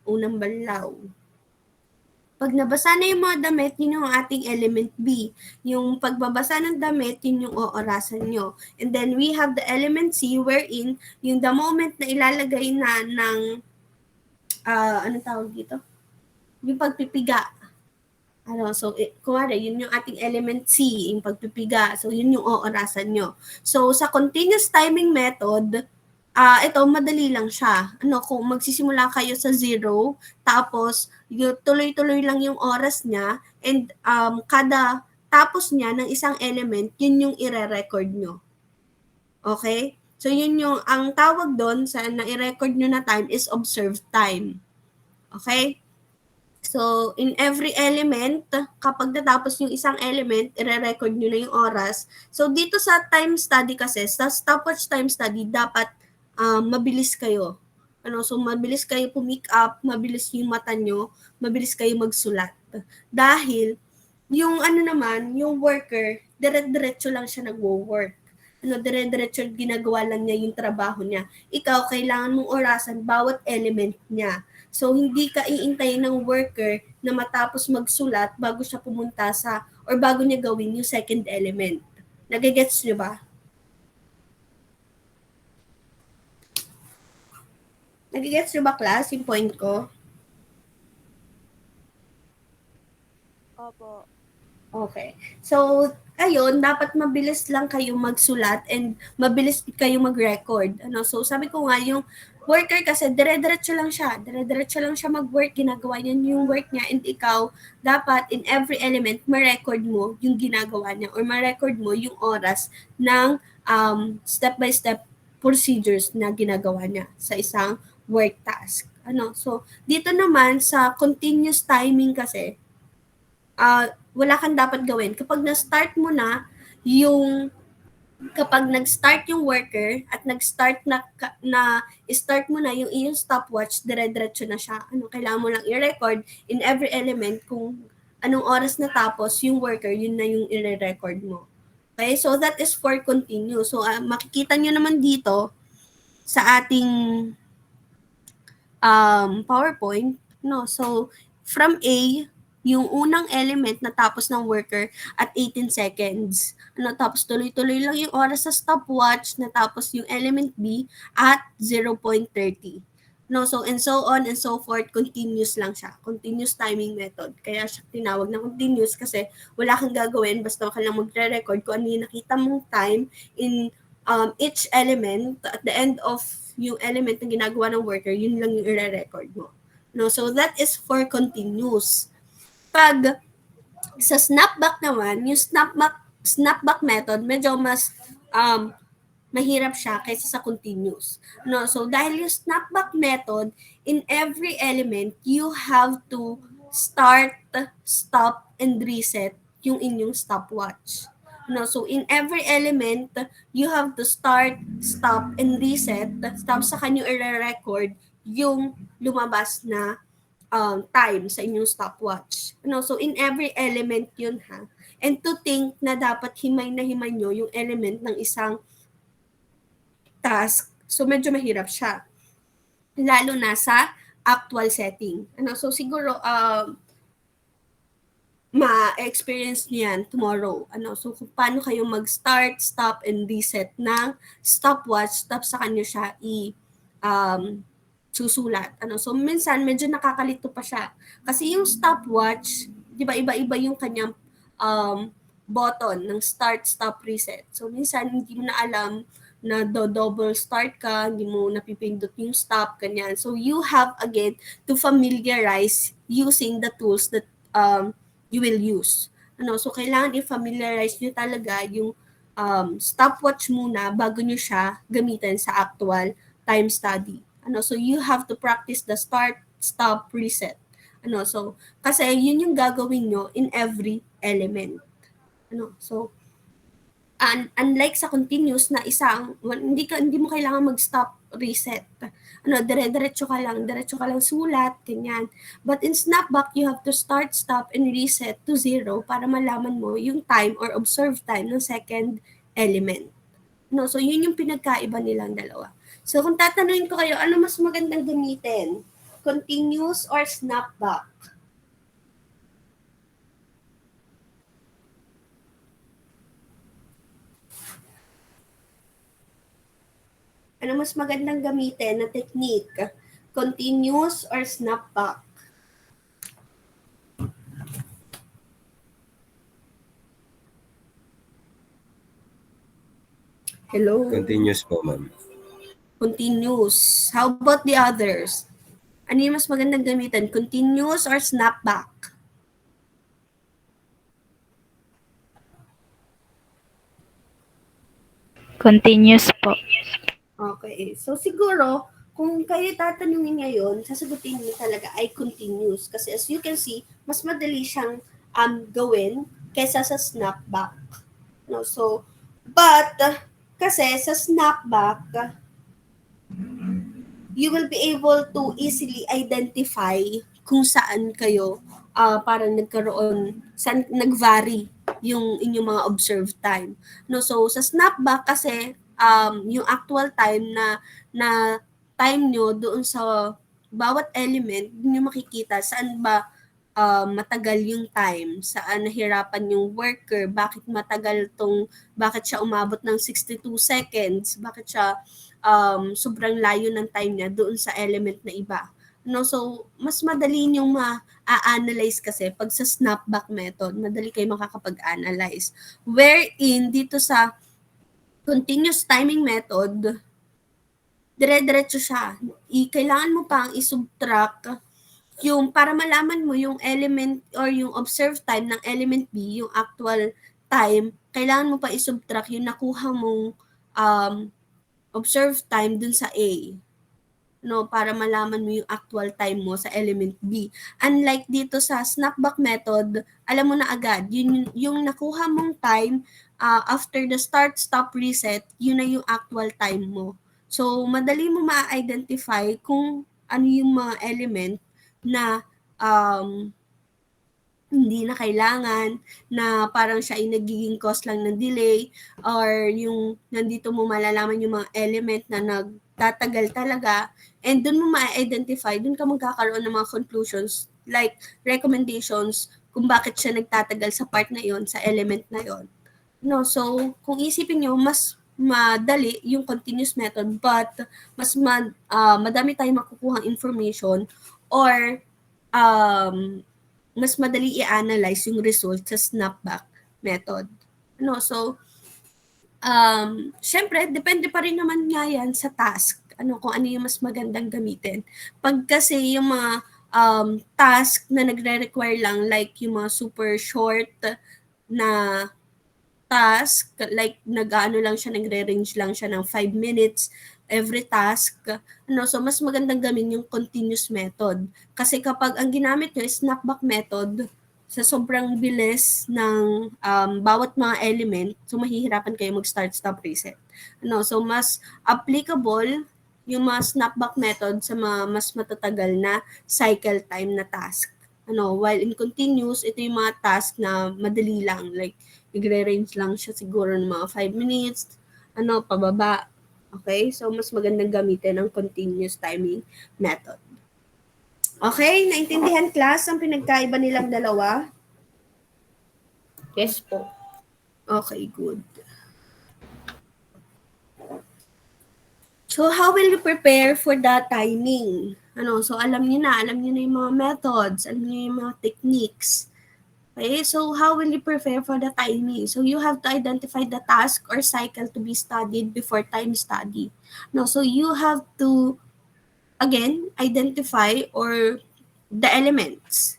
unang banlaw. Pag nabasa na yung mga damit, yun yung ating element B. Yung pagbabasa ng damit, yun yung oorasan nyo. And then we have the element C wherein yung the moment na ilalagay na ng tawag dito? Yung pagpipiga. Kumari, yun yung ating element C, yung pagpipiga. So, yun yung oorasan nyo. So, sa continuous timing method, ito, madali lang siya. Kung magsisimula kayo sa 0, tapos, tuloy-tuloy lang yung oras niya, and kada tapos niya ng isang element, yun yung ire-record nyo. Okay? So, yun yung, ang tawag doon sa na-i-record nyo na time is observed time. Okay? So, in every element, kapag natapos yung isang element, i-record nyo na yung oras. So, dito sa time study kasi, sa stopwatch time study, dapat mabilis kayo. So, mabilis kayo pumick up, mabilis yung mata nyo, mabilis kayo magsulat. Dahil, yung yung worker, dire-diretso lang siya nagwo-work. Dire-diretso ginagawa lang niya yung trabaho niya. Ikaw, kailangan mong orasan bawat element niya. So, hindi ka iintayin ng worker na matapos magsulat bago siya pumunta or bago niya gawin yung second element. Nagigets niyo ba? Nagigets niyo ba, class, yung point ko? Opo. Okay. So, ayun, dapat mabilis lang kayo magsulat and mabilis kayo mag-record. So, sabi ko nga, yung worker kasi, dire-diretso lang siya. Dire-diretso lang siya mag-work, ginagawa niya yung work niya, and ikaw, dapat in every element, ma-record mo yung ginagawa niya or ma-record mo yung oras ng step-by-step procedures na ginagawa niya sa isang work task. So, dito naman sa continuous timing kasi, wala kang dapat gawin. Kapag nag-start yung worker at nag-start start mo na yung iyong stopwatch, dire-diretso na siya. Kailangan mo lang i-record in every element kung anong oras natapos yung worker, yun na yung i-record mo. Okay? So, that is for continue. So, makikita nyo naman dito sa ating PowerPoint, So, from A, yung unang element na tapos ng worker at 18 seconds. Tapos tuloy-tuloy lang yung oras sa stopwatch, natapos yung element B at 0.30. So, and so on and so forth, continuous lang siya. Continuous timing method. Kaya siya tinawag na continuous kasi wala kang gagawin, basta ka lang magre-record kung ano yung nakita mong time in each element. At the end of yung element na ginagawa ng worker, yun lang yung i-record mo. So, that is for continuous. Pag sa snapback naman, yung snapback method, medyo mas mahirap siya kaysa sa continuous. So, dahil yung snapback method, in every element, you have to start, stop, and reset yung inyong stopwatch. So, in every element, you have to start, stop, and reset. Tapos sa kanyo i-record yung lumabas na time sa inyong stopwatch. So in every element yun ha. And to think na dapat himay na himay nyo yung element ng isang task, so medyo mahirap siya. Lalo na sa actual setting. So siguro, ma-experience niyan tomorrow. So kung paano kayo mag-start, stop, and reset ng stopwatch, tapos sa kanyo siya susulat. So minsan medyo nakakalito pa siya. Kasi yung stopwatch, di ba iba-iba yung kanyang button ng start, stop, reset. So minsan hindi mo na alam na double start ka, hindi mo napipindot yung stop, ganyan. So you have again to familiarize using the tools that you will use. So kailangan i-familiarize nyo talaga yung stopwatch muna bago nyo siya gamitin sa actual time study. So you have to practice the start, stop, reset. So kasi yun yung gagawin nyo in every element. So unlike sa continuous na isang hindi mo kailangan mag-stop, reset. Diretso ka lang sulat, ganyan. But in snapback, you have to start, stop, and reset to 0 para malaman mo yung time or observed time ng second element. So yun yung pinagkaiba nilang dalawa. So kung tatanungin ko kayo, ano mas magandang gamitin? Continuous or snapback? Ano mas magandang gamitin na technique? Continuous or snapback? Hello? Continuous po, ma'am. Continuous. How about the others? Ano yung mas magandang gamitin? Continuous or snapback? Continuous po. Okay. So siguro, kung kayo tatanungin ngayon, sasagutin niyo talaga ay continuous. Kasi as you can see, mas madali siyang gawin kaysa sa snapback. So, but, kasi sa snapback, you will be able to easily identify kung saan kayo parang saan nag-vary yung inyong mga observed time. So sa snapback kasi yung actual time na time nyo doon sa bawat element, nyo makikita saan ba matagal yung time, saan nahirapan yung worker, bakit siya umabot ng 62 seconds, bakit siya sobrang layo ng time niya doon sa element na iba. So, mas madali yung ma-analyze kasi pag sa snapback method, madali kayo makakapag-analyze. Wherein, dito sa continuous timing method, dire-diretso siya. Kailangan mo pang i-subtract yung para malaman mo yung element or yung observed time ng element B, yung actual time, kailangan mo pa i-subtract yung nakuha mong observed time dun sa A. Para malaman mo yung actual time mo sa element B. Unlike dito sa snapback method, alam mo na agad, yung nakuha mong time after the start, stop, reset, yun na yung actual time mo. So, madali mo ma-identify kung ano yung mga element na hindi na kailangan, na parang siya ay nagiging cause lang ng delay, or yung nandito mo malalaman yung mga element na nagtatagal talaga, and dun mo ma-identify, dun ka magkakaroon ng mga conclusions, like recommendations, kung bakit siya nagtatagal sa part na yon, sa element na yon. So, kung isipin nyo, mas madali yung continuous method, but madami tayong makukuha information, or mas madali i-analyze yung result sa snapback method. So, syempre, depende pa rin naman nga yan sa task. Kung ano yung mas magandang gamitin. Pag kasi yung mga task na nagre-require lang, like yung mga super short na task, like lang siya, nagre-range lang siya ng 5 minutes every task. So mas magandang gawin yung continuous method. Kasi kapag ang ginamit nyo is snapback method, sa sobrang bilis ng bawat mga element, so mahihirapan kayo mag-start, stop, reset. So mas applicable yung mga snapback method sa mga mas matatagal na cycle time na task. While in continuous, ito yung mga task na madali lang, like nagre-range lang siya siguro ng mga 5 minutes, pababa. Okay? So, mas magandang gamitin ang continuous timing method. Okay? Naintindihan, class, ang pinagkaiba nilang dalawa? Yes po. Okay, good. So, how will you prepare for the timing? So alam niyo na yung mga methods, alam niyo yung mga techniques. Okay, so how will you prepare for the timing? So you have to identify the task or cycle to be studied before time study. So you have to, again, identify or the elements,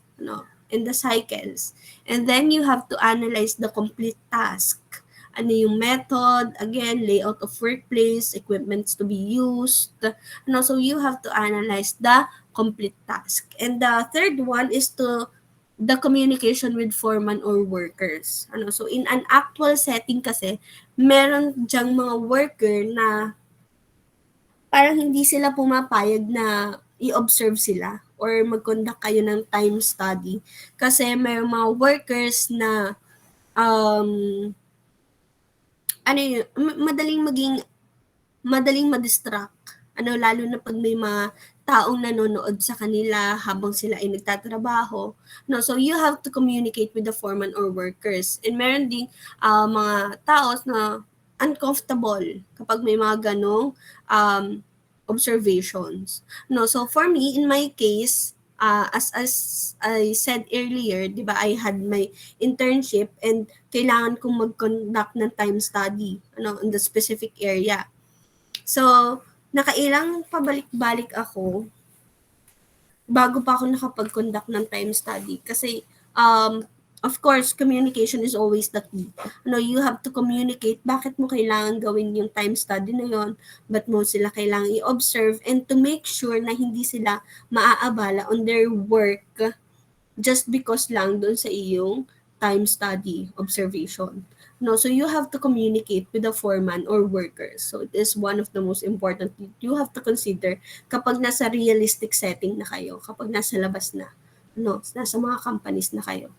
in the cycles. And then you have to analyze the complete task. Ano yung method, again, layout of workplace, equipments to be used. So you have to analyze the complete task. And the third one is the communication with foreman or workers. So in an actual setting kasi, meron diyang mga worker na parang hindi sila pumapayag na i-observe sila or mag-conduct kayo ng time study. Kasi may mga workers na madaling ma-distract. Lalo na pag may mga taong nanonood sa kanila habang sila ay nagtatrabaho. So you have to communicate with the foreman or workers. And meron ding mga taos na uncomfortable kapag may mga ganong observations. So for me, in my case, as I said earlier, 'di ba, I had my internship and kailangan kong mag-conduct ng time study in the specific area. So, nakailang pabalik-balik ako bago pa ako nakapag-conduct ng time study kasi of course, communication is always the key. You have to communicate bakit mo kailangan gawin yung time study na yon, ba't mo sila kailangan i-observe, and to make sure na hindi sila maaabala on their work just because lang doon sa iyong time study observation. So you have to communicate with the foreman or workers. So it is one of the most important you have to consider kapag nasa realistic setting na kayo, kapag nasa labas na, nasa mga companies na kayo.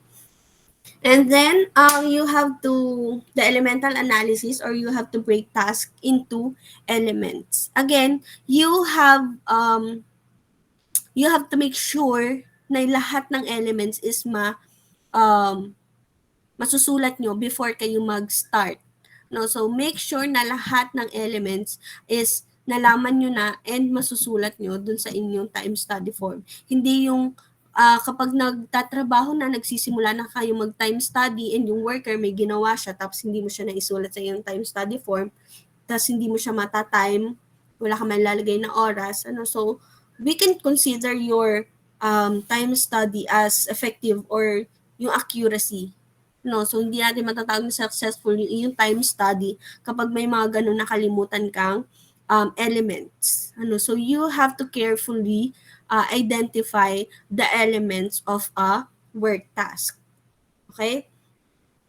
And then you have to the elemental analysis, or you have to break task into elements. Again, you have to make sure na lahat ng elements is masusulat nyo before kayo mag-start. So make sure na lahat ng elements is nalaman nyo na and masusulat nyo dun sa inyong time study form. Hindi yung kapag nagtatrabaho na, nagsisimula na kayo mag-time study and yung worker may ginawa siya tapos hindi mo siya naisulat sa iyong time study form, tapos hindi mo siya mata-time, wala ka man lalagay na oras. So we can consider your time study as effective or yung accuracy. So hindi natin matatawag na successful yung time study kapag may mga ganun nakalimutan kang elements. So you have to carefully identify the elements of a work task. Okay?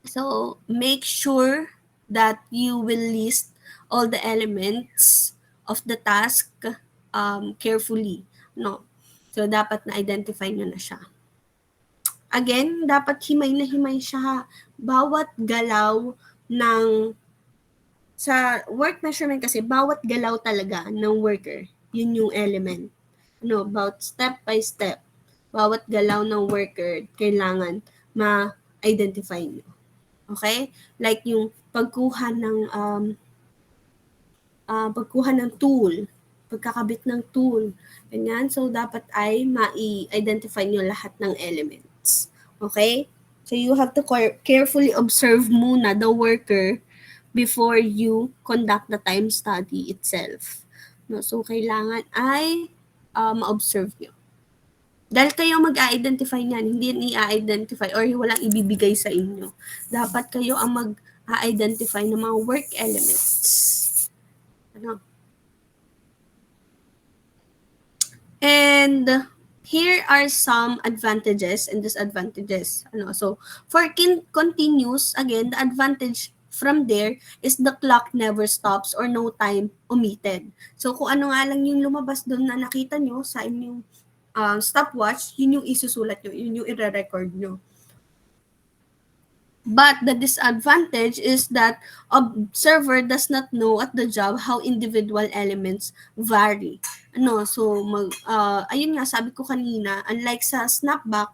So make sure that you will list all the elements of the task carefully. So dapat na-identify nyo na siya. Again, dapat himay na himay siya. Bawat galaw sa work measurement kasi, bawat galaw talaga ng worker, yun yung element. About step by step. Bawat galaw ng worker, kailangan ma-identify nyo. Okay? Like yung pagkuha ng tool, pagkakabit ng tool. Ganyan. So, dapat ay ma-identify nyo lahat ng elements. Okay? So, you have to carefully observe muna the worker before you conduct the time study itself. So, kailangan ay ma-observe nyo. Dahil kayo mag-a-identify niyan, hindi i-identify or walang ibibigay sa inyo. Dapat kayo ang mag-a-identify ng mga work elements. And here are some advantages and disadvantages. So for continuous, again, the advantage from there is the clock never stops or no time omitted. So kung ano nga lang yung lumabas doon na nakita nyo sa inyong stopwatch, yun yung isusulat nyo, yun yung i-record nyo. But the disadvantage is that observer does not know at the job how individual elements vary. Ayun nga, sabi ko kanina, unlike sa snapback,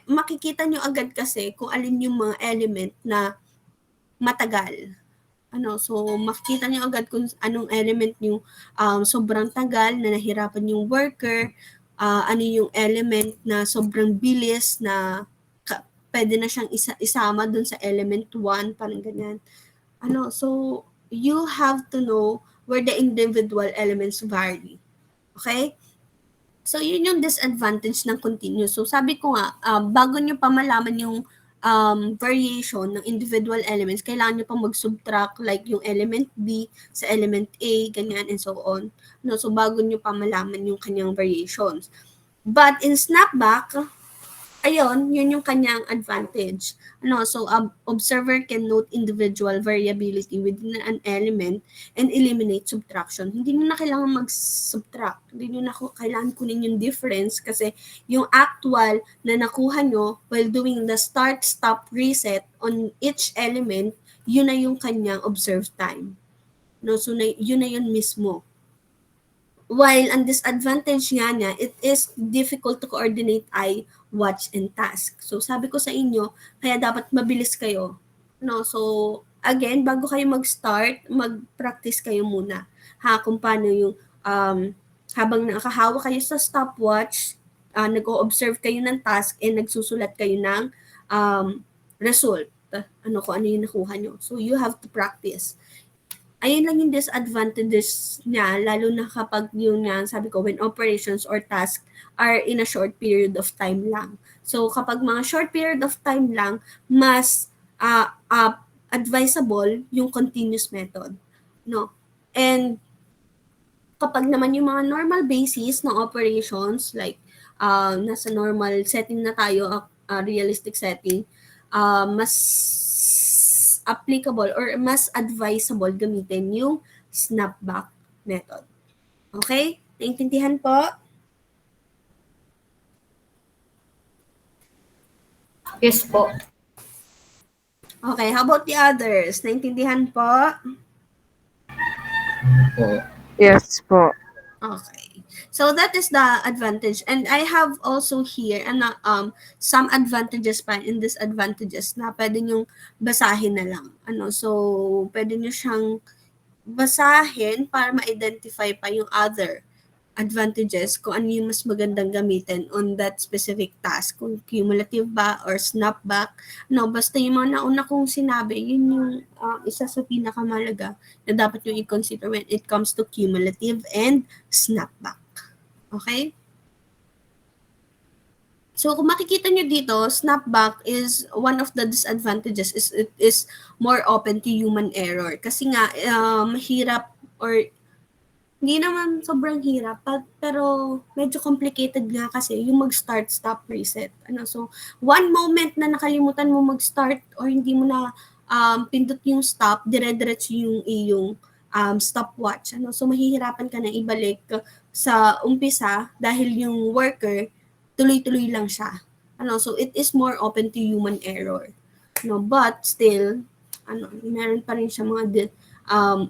makikita nyo agad kasi kung alin yung mga element na matagal. Makikita nyo agad kung anong element yung sobrang tagal na nahirapan yung worker, ano yung element na sobrang bilis na pwede na siyang isama dun sa element 1, parang ganyan. You have to know where the individual elements vary. Okay? So, yun yung disadvantage ng continuous. So, sabi ko nga, bago nyo pa malaman yung variation ng individual elements, kailangan nyo pa mag-subtract like yung element B sa element A, ganyan, and so on. So, bago nyo pa malaman yung kanyang variations. But in snapback, ayun, yun yung kanyang advantage. Observer can note individual variability within an element and eliminate subtraction. Hindi nyo na kailangan mag-subtract. Hindi nyo na kailangan kunin yung difference kasi yung actual na nakuha nyo while doing the start, stop, reset on each element, yun na yung kanyang observed time. So, yun na yun mismo. While ang disadvantage nga niya, it is difficult to coordinate eye, watch, and task. So, sabi ko sa inyo, kaya dapat mabilis kayo. So, again, bago kayo mag-start, mag-practice kayo muna. Kung paano yung, habang nakahawa kayo sa stopwatch, nag-o-observe kayo ng task, and nagsusulat kayo ng result. Kung ano yung nakuha nyo. So, you have to practice. Ayun lang yung disadvantages niya, lalo na kapag yung sabi ko, when operations or tasks are in a short period of time lang. So, kapag mga short period of time lang, mas advisable yung continuous method. And kapag naman yung mga normal basis ng operations, like nasa normal setting na tayo, realistic setting, mas applicable or mas advisable gamitin yung snapback method. Okay? Naintindihan po? Yes po. Okay, how about the others? Naintindihan po? Yes po. Okay. So that is the advantage. And I have also here some advantages pa and disadvantages na pwede nyo basahin na lang. So pwede nyo siyang basahin para ma-identify pa yung other advantages kung ano yung mas magandang gamitin on that specific task. Kung cumulative ba or snapback. Basta yung mga nauna kong sinabi, yun yung isa sa pinakamalaga na dapat yung i-consider when it comes to cumulative and snapback. Okay? So, kung makikita nyo dito, snapback is one of the disadvantages is it is more open to human error. Kasi nga, mahirap or hindi naman sobrang hirap, pero medyo complicated nga kasi yung mag-start, stop, reset. So, one moment na nakalimutan mo mag-start or hindi mo na pindot yung stop, dire-diretso yung iyong stopwatch. So, mahihirapan ka na ibalik sa umpisa dahil yung worker, tuloy-tuloy lang siya. So, it is more open to human error. But still, meron pa rin siya mga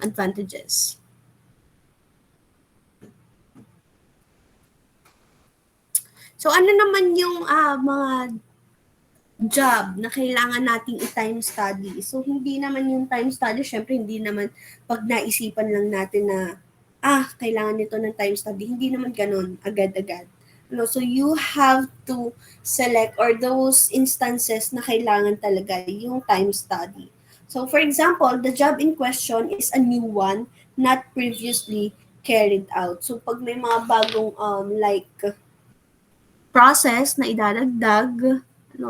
advantages. So, ano naman yung mga job na kailangan nating i-time study? So, hindi naman yung time study, syempre hindi naman pag naisipan lang natin na, kailangan nito ng time study. Hindi naman ganun, agad-agad. So, you have to select or those instances na kailangan talaga yung time study. So, for example, the job in question is a new one, not previously carried out. So, pag may mga bagong process na idadagdag,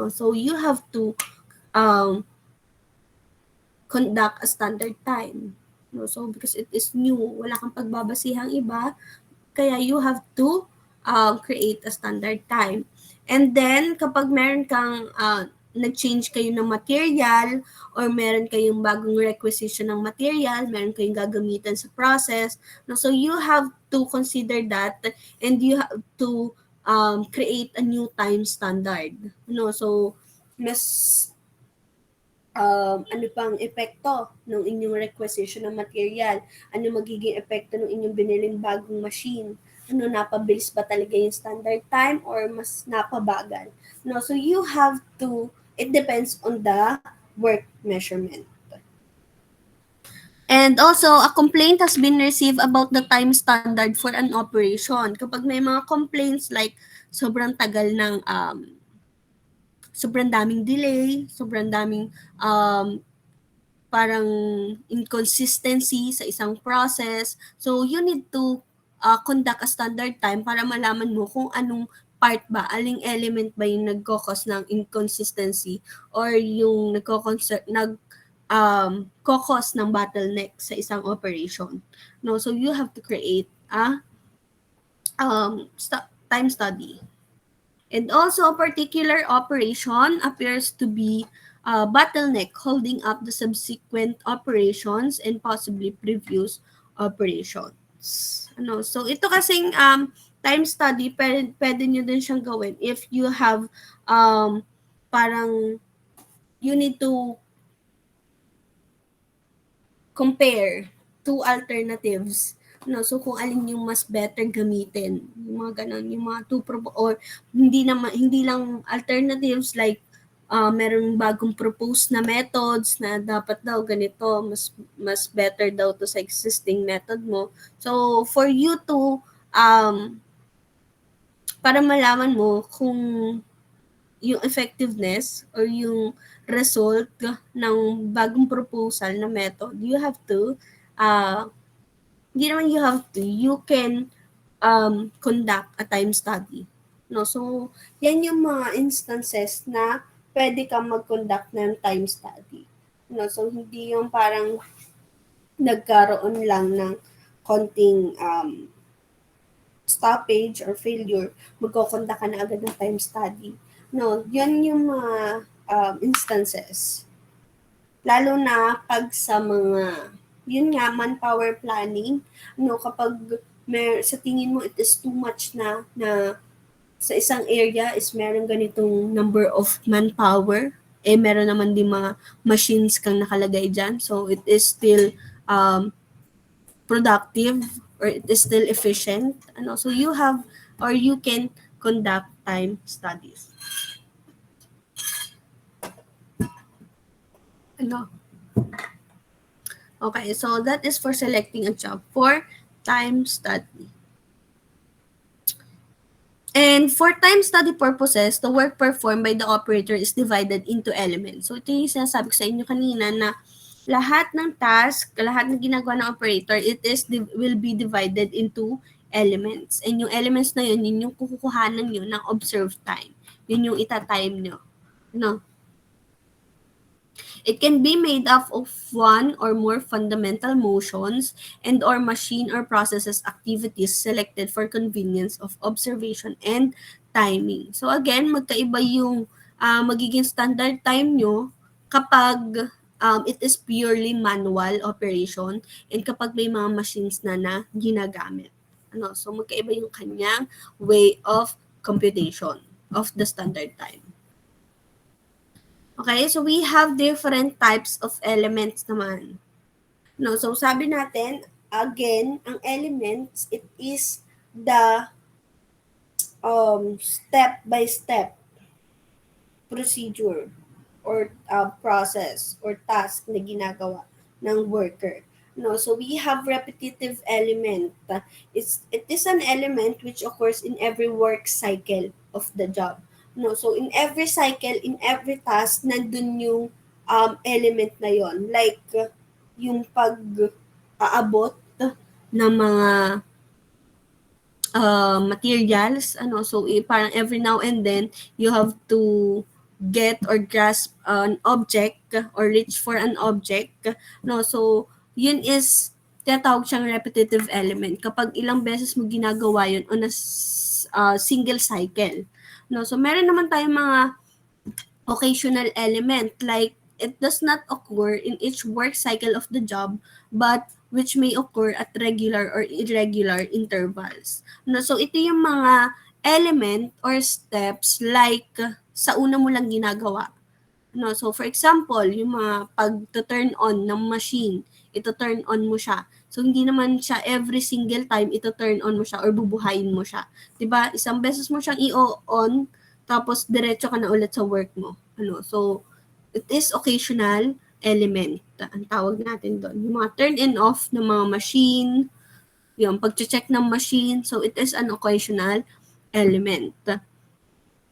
so you have to conduct a standard time. So because it is new, wala kang pagbabasihang iba, kaya you have to create a standard time. And then kapag meron kang nag-change kayo ng material or meron kayong bagong requisition ng material, meron kayong gagamitan sa process. No? So you have to consider that and you have to create a new time standard. No? So mas ano pang epekto ng inyong requisition ng material? Ano magiging epekto ng inyong biniling bagong machine? Ano, napabilis ba talaga yung standard time or mas napabagal? No, so you have to, it depends on the work measurement. And also, a complaint has been received about the time standard for an operation. Kapag may mga complaints like sobrang tagal ng sobrang daming delay, sobrang daming parang inconsistency sa isang process. So, you need to conduct a standard time para malaman mo kung anong part ba, aling element ba yung nagkakos ng inconsistency or yung kokos ng bottleneck sa isang operation. No, so you have to create a time study. And also, a particular operation appears to be a bottleneck holding up the subsequent operations and possibly previous operations. Ano, so ito kasing time study, pwede nyo din siyang gawin if you have parang you need to compare two alternatives. No, so kung alin yung mas better gamitin, yung mga ganun, yung mga or hindi lang alternatives like meron bagong proposed na methods na dapat daw ganito, mas better daw to sa existing method mo. So for you to para malaman mo kung yung effectiveness or yung result ng bagong proposal na method, you have to hindi naman you have to, you can conduct a time study. No? So, yan yung mga instances na pwede kang mag-conduct ng time study. No? So, hindi yung parang nagkaroon lang ng konting stoppage or failure, magkoconduct ka na agad ng time study. No, yan yung mga instances. Lalo na pag sa mga yun nga, manpower planning, no, kapag sa tingin mo it is too much na sa isang area is meron ganitong number of manpower, meron naman din mga machines kang nakalagay dyan. So, it is still productive or it is still efficient. Ano, so, you have or you can conduct time studies. Ano? Okay, so that is for selecting a job for time study. And for time study purposes, the work performed by the operator is divided into elements. So ito yung sinasabi ko sa inyo kanina na lahat ng task, lahat ng ginagawa ng operator, will be divided into elements. And yung elements na yun yung kukuhanan nyo ng observed time. Yun yung ita-time nyo. No? It can be made up of one or more fundamental motions and or machine or processes activities selected for convenience of observation and timing. So again, magkaiba yung magiging standard time nyo kapag it is purely manual operation and kapag may mga machines na ginagamit. Ano? So magkaiba yung kanyang way of computation of the standard time. Okay, so we have different types of elements naman. No, so sabi natin, again, ang elements, it is the step-by-step procedure or process or task na ginagawa ng worker. No, so we have repetitive element. It is an element which occurs in every work cycle of the job. No, so in every cycle, in every task, nandun yung element na yon. Like yung pag-aabot ng mga materials, ano, so parang every now and then you have to get or grasp an object or reach for an object, no, so yun is tinatawag siyang repetitive element kapag ilang beses mo ginagawa yun on a single cycle, no. So meron naman tayong mga occasional element, like it does not occur in each work cycle of the job, but which may occur at regular or irregular intervals. No, so ito yung mga element or steps like sa una mo lang ginagawa. No, so for example, yung mga pag-turn on ng machine, ito turn on mo siya. So hindi naman siya every single time ito turn on mo siya or bubuhayin mo siya. 'Di ba? Isang beses mo siyang i-on tapos diretso ka na ulit sa work mo. So it is occasional element ang tawag natin doon. Yung mga turn and off ng mga machine, yung pag-check ng machine, so it is an occasional element.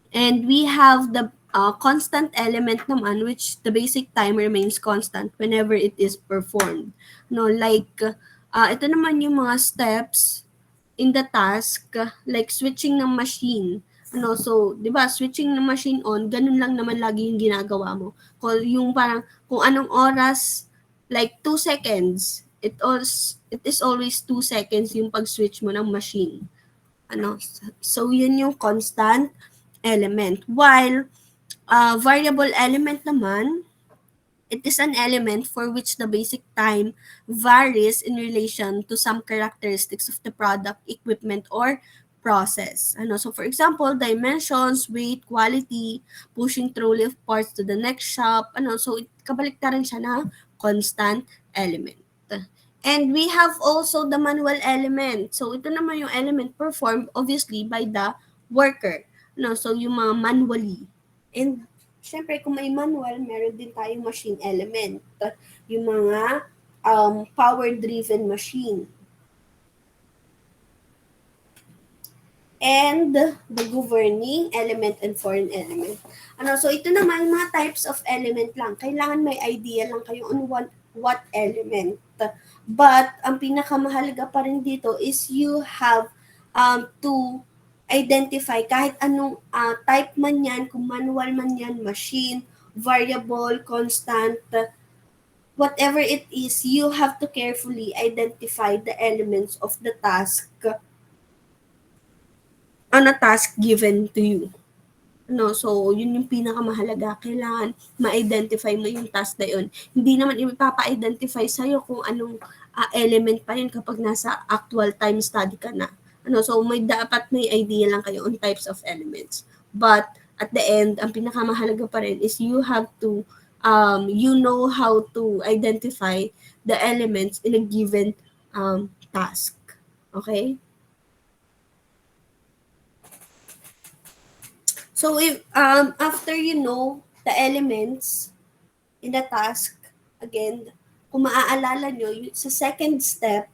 And we have the constant element naman, which the basic time remains constant whenever it is performed. No, like, ito naman yung mga steps in the task, like switching ng machine. So, di ba, switching ng machine on, ganun lang naman lagi yung ginagawa mo. Yung parang, kung anong oras, like 2 seconds, it is always 2 seconds yung pag-switch mo ng machine. So yun yung constant element. While variable element naman, it is an element for which the basic time varies in relation to some characteristics of the product, equipment, or process. So for example, dimensions, weight, quality, pushing trolley of parts to the next shop. So kabaliktaran siya ng constant element. And we have also the manual element. So ito naman yung element performed obviously by the worker. So yung mga manually. And syempre kung may manual, meron din tayong machine element. Yung mga power-driven machine. And the governing element and foreign element. So ito naman mga types of element lang. Kailangan may idea lang kayo on what element. But ang pinakamahalaga pa rin dito is you have to identify kahit anong type man yan, kung manual man yan, machine, variable, constant, whatever it is, you have to carefully identify the elements of the task on a task given to you. So yun yung pinakamahalaga. Kailangan ma-identify mo yung task na yun. Hindi naman ipapa-identify sa'yo kung anong element pa yun kapag nasa actual time study ka na. So dapat may idea lang kayo on types of elements. But at the end, ang pinakamahalaga pa rin is you have to, you know how to identify the elements in a given task. Okay? So if after you know the elements in the task, again, kung maaalala nyo, sa second step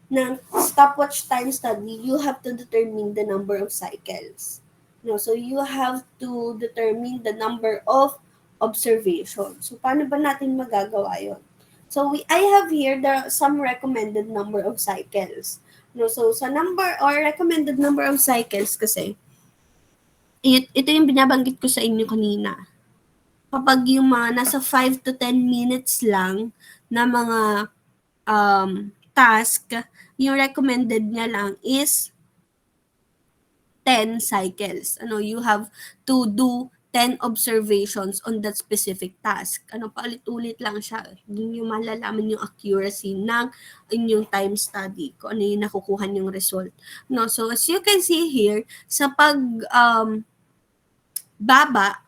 ng stopwatch time study, you have to determine the number of cycles. So you have to determine the number of observations. So paano ba natin magagawa yon? So I have here some recommended number of cycles. So sa number or recommended number of cycles kasi, ito yung binabanggit ko sa inyo kanina. Kapag yung mga nasa 5 to 10 minutes lang na mga task, yung recommended niya lang is 10 cycles. You have to do 10 observations on that specific task. Paulit-ulit lang siya. Yun yung malalaman yung accuracy ng inyong time study, kung ano yung nakukuha yung result. So as you can see here, sa baba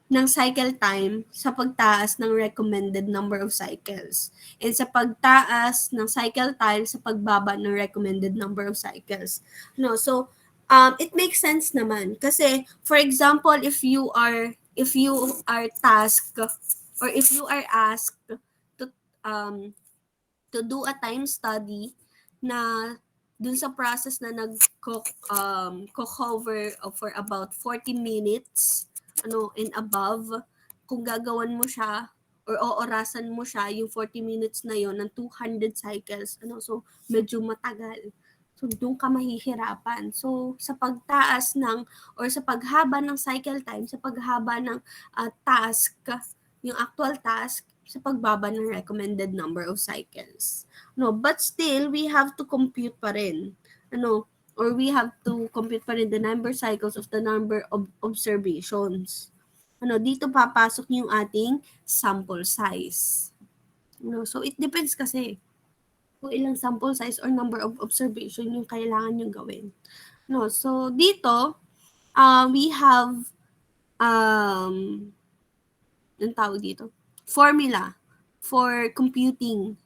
ng cycle time sa pagtaas ng recommended number of cycles and sa pagtaas ng cycle time sa pagbaba ng recommended number of cycles. So it makes sense naman kasi for example if you are tasked or if you are asked to do a time study na dun sa process na nag-cover for about 40 minutes and above, kung gagawan mo siya or oorasan mo siya yung 40 minutes na yon ng 200 cycles, so medyo matagal. So doon ka mahihirapan. So sa pagtaas ng or sa paghaba ng cycle time, sa paghaba ng task, yung actual task, sa pagbaba ng recommended number of cycles. But still, we have to compute pa rin. Or we have to compute pa rin the number cycles of the number of observations. Dito papasok yung ating sample size. So it depends kasi kung ilang sample size or number of observation yung kailangan nyo gawin. So dito, we have ang tawag dito, formula for computing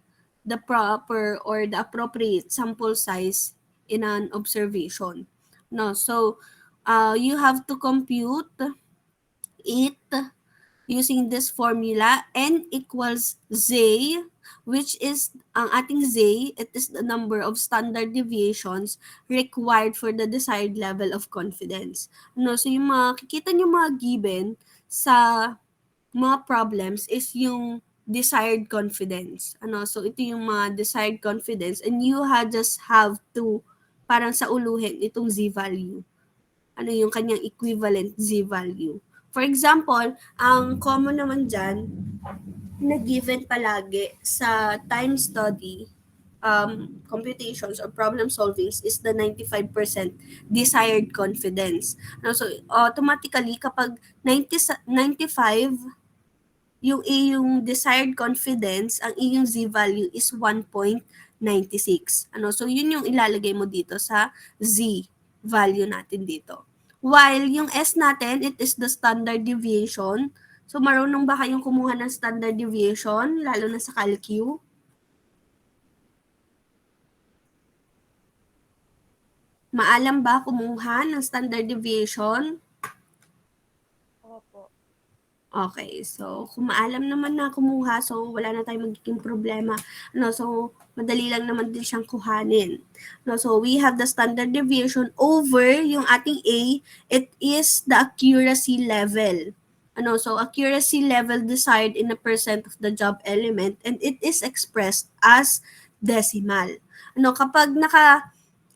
the proper or the appropriate sample size in an observation. So you have to compute it using this formula. N equals Z, which is ang ating Z, it is the number of standard deviations required for the desired level of confidence. So yung makikita nyo mga given sa mga problems is yung desired confidence. So ito yung mga desired confidence and you just have to parang sa uluhin itong Z value. Yung kanyang equivalent Z value. For example, ang common naman dyan na given palagi sa time study computations or problem solvings is the 95% desired confidence. So automatically kapag 95 yung desired confidence, ang iyong Z value is 1.96. So yun yung ilalagay mo dito sa Z value natin dito. While yung S natin, it is the standard deviation. So marunong ba kayong kumuha ng standard deviation, lalo na sa CalQ? Maalam ba kumuha ng standard deviation? Opo. Okay, so kung maalam naman na kumuha, so wala na tayong magiging problema. So madali lang naman din siyang kuhanin. So we have the standard deviation over yung ating A, it is the accuracy level. So accuracy level desired in a percent of the job element and it is expressed as decimal. Kapag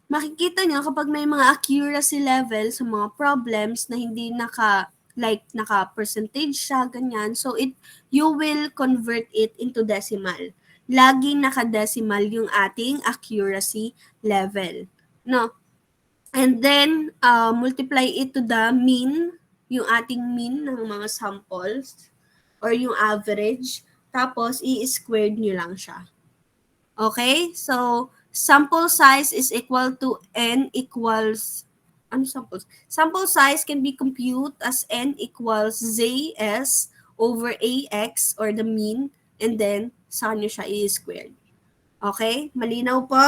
makikita nyo kapag may mga accuracy level sa mga problems na hindi naka-percentage siya, ganyan. So, you will convert it into decimal. Laging naka-decimal yung ating accuracy level. And then, multiply it to the mean, yung ating mean ng mga samples, or yung average. Tapos, i-squared nyo lang siya. Okay? So, sample size is equal to N equals sample? Sample size can be computed as N equals ZS over AX or the mean and then saan nyo siya i-squared. Okay? Malinaw po?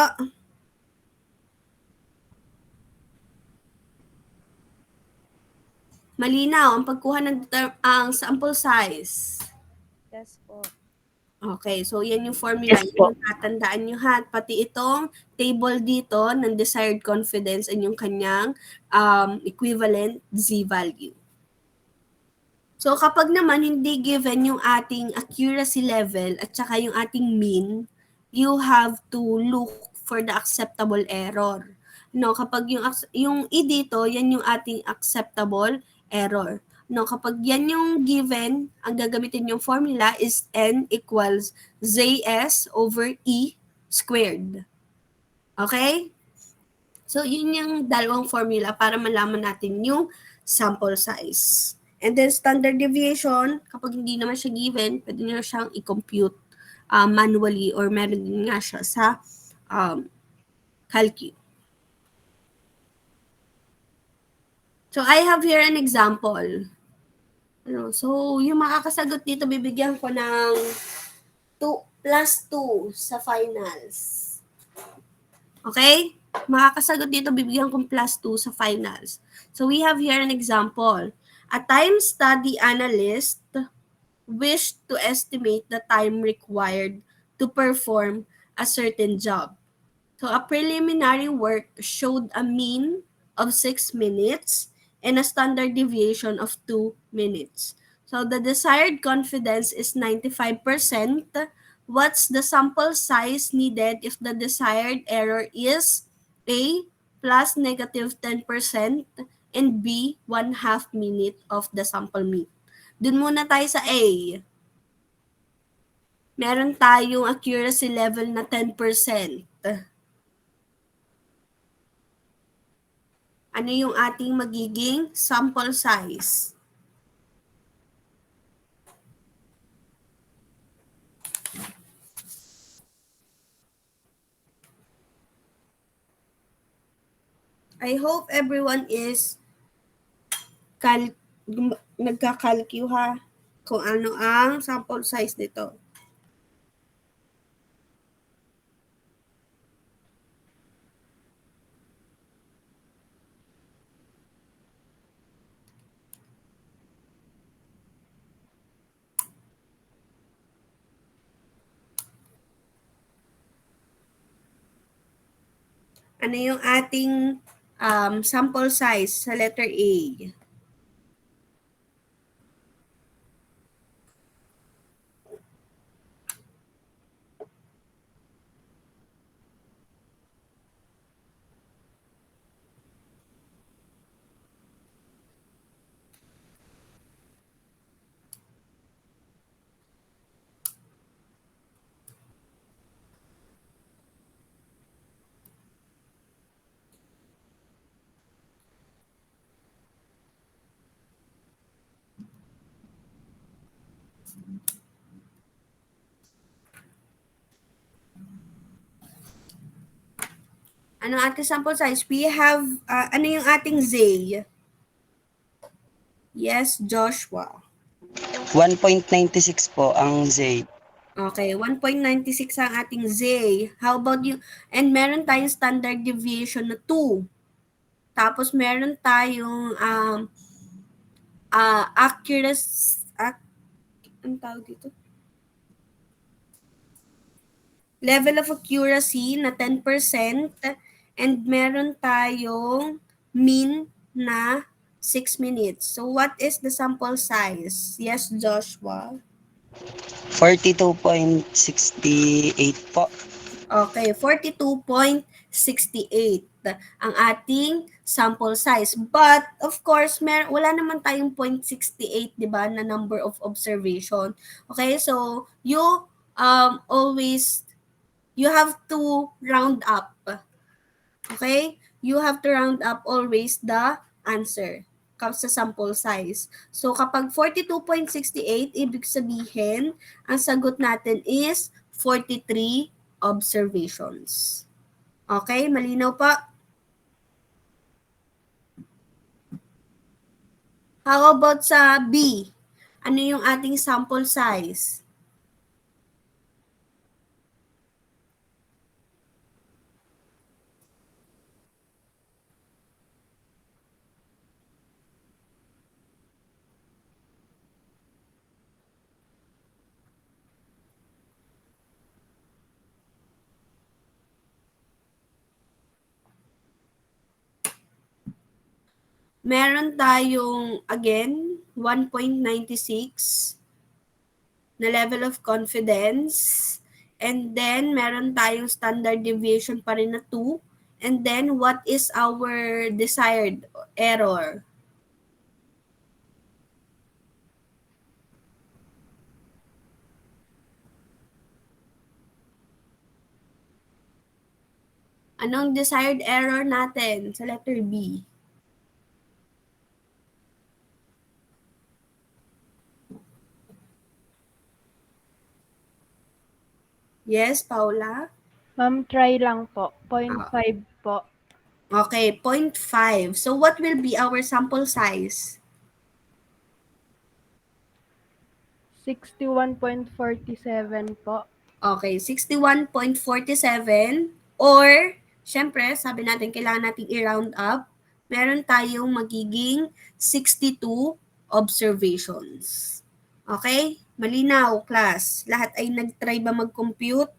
Malinaw ang pagkuha ng ang sample size. Yes po. Okay, so yan yung formula. Yan yung tatandaan nyo ha. Pati itong table dito ng desired confidence and yung kanyang equivalent Z value. So kapag naman hindi given yung ating accuracy level at saka yung ating mean, you have to look for the acceptable error. Kapag yung E dito, yan yung ating acceptable error. Kapag yan yung given, ang gagamitin yung formula is N equals ZS over E squared. Okay? So, yun yung dalawang formula para malaman natin yung sample size. And then, standard deviation, kapag hindi naman siya given, pwede nyo siyang i-compute manually or meron din nga siya sa CalQ. So, I have here an example. So, yung makakasagot dito, bibigyan ko ng 2+2 sa finals. Okay? Makakasagot dito, bibigyan ko +2 sa finals. So, we have here an example. A time study analyst wished to estimate the time required to perform a certain job. So, a preliminary work showed a mean of 6 minutes and a standard deviation of 2 minutes. So, the desired confidence is 95%. What's the sample size needed if the desired error is A, plus negative 10% and B, 1/2 minute of the sample mean? Dun muna tayo sa A. Meron tayong accuracy level na 10%. Ano yung ating magiging sample size? I hope everyone is nagkakalkyu ha kung ano ang sample size nito. Ano yung ating sample size sa letter A? Ano ating sample size? We have, ano yung ating Z? Yes, Joshua. 1.96 po ang Z. Okay, 1.96 ang ating Z. How about you? And meron tayong standard deviation na 2. Tapos meron tayong accuracy, ang tawag dito? Level of accuracy na 10% and meron tayong mean na 6 minutes. So what is the sample size? Yes, Joshua. 42.68 po. Okay, 42.68 ang ating sample size. But, of course, wala naman tayong 0.68, di ba, na number of observation. Okay, so, always, you have to round up. Okay? You have to round up always the answer sa sample size. So, kapag 42.68, ibig sabihin, ang sagot natin is 43 observations. Okay? Malinaw pa? How about sa B? Ano yung ating sample size? Meron tayong, again, 1.96 na level of confidence. And then, meron tayong standard deviation pa rin na 2. And then, what is our desired error? Anong desired error natin sa letter B? Yes, Paula? Ma'am, try lang po. 0.5 po. Okay, 0.5. So, what will be our sample size? 61.47 po. Okay, 61.47 or, syempre, sabi natin, kailangan natin i-round up. Meron tayong magiging 62 observations. Okay? Malinaw, class. Lahat ay nag-try ba mag-compute?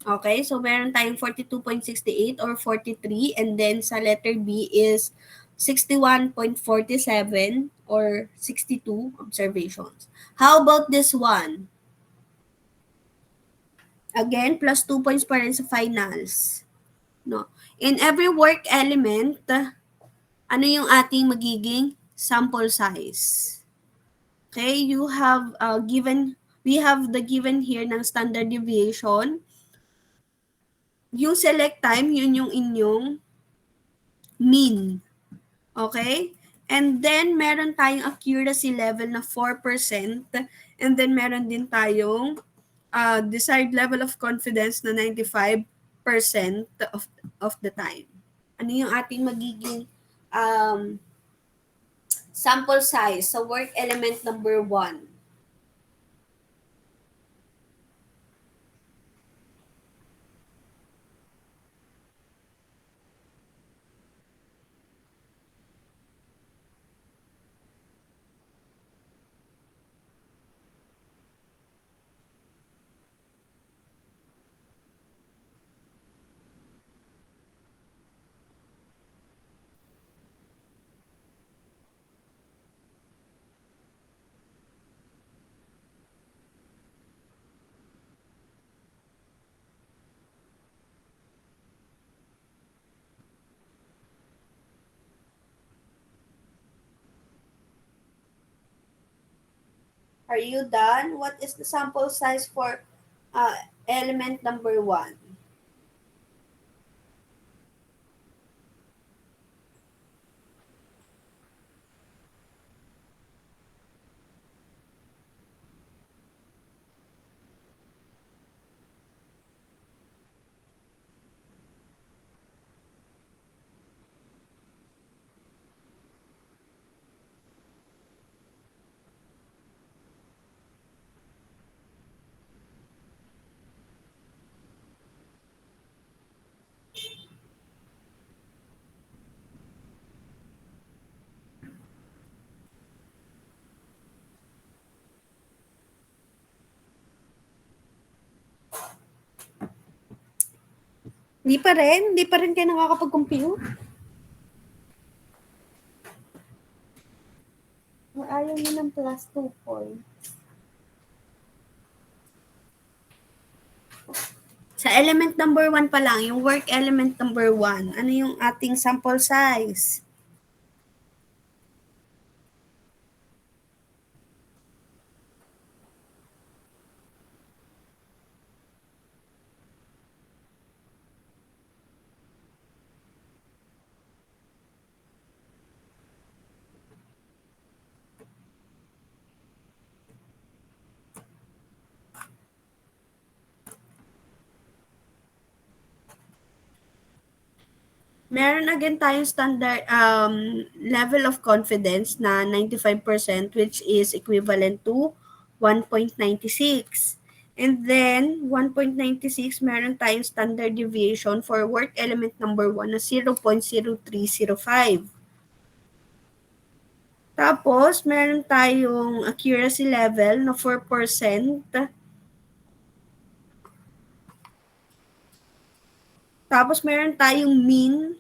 Okay, so meron tayong 42.68 or 43 and then sa letter B is 61.47 or 62 observations. How about this one? Again, plus 2 points pa rin sa finals. No. In every work element, ano yung ating magiging sample size? Okay, you have we have the given here ng standard deviation. Yung select time, yun yung inyong mean. Okay? And then, meron tayong accuracy level na 4%. And then, meron din tayong desired level of confidence na 95% of the time. Ano yung ating magiging sample size sa work element number 1? Are you done? What is the sample size for element number 1? Hindi pa rin? Hindi pa rin kayo nakakapag-compute? Or ayaw nyo ng plus 2 points? Sa element number 1 pa lang, yung work element number 1, ano yung ating sample size? Meron again tayong standard level of confidence na 95%, which is equivalent to 1.96. And then, 1.96, meron tayong standard deviation for work element number 1 na 0.0305. Tapos, meron tayong accuracy level na 4%. Tapos, meron tayong mean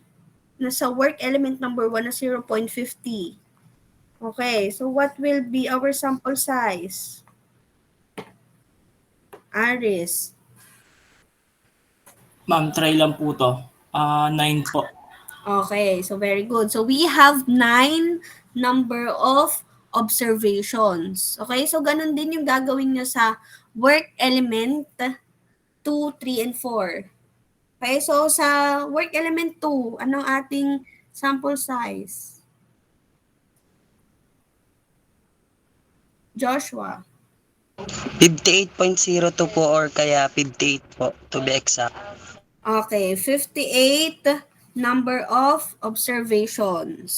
na sa work element number 1 na 0.50. Okay, so what will be our sample size? Aris. Ma'am, try lang po to. 9 po. Okay, so very good. So we have 9 number of observations. Okay, so ganun din yung gagawin nyo sa work element 2, 3, and 4. Okay, so sa work element 2, anong ating sample size? Joshua. 58.02 po or kaya 58 po to be exact. Okay, 58 number of observations.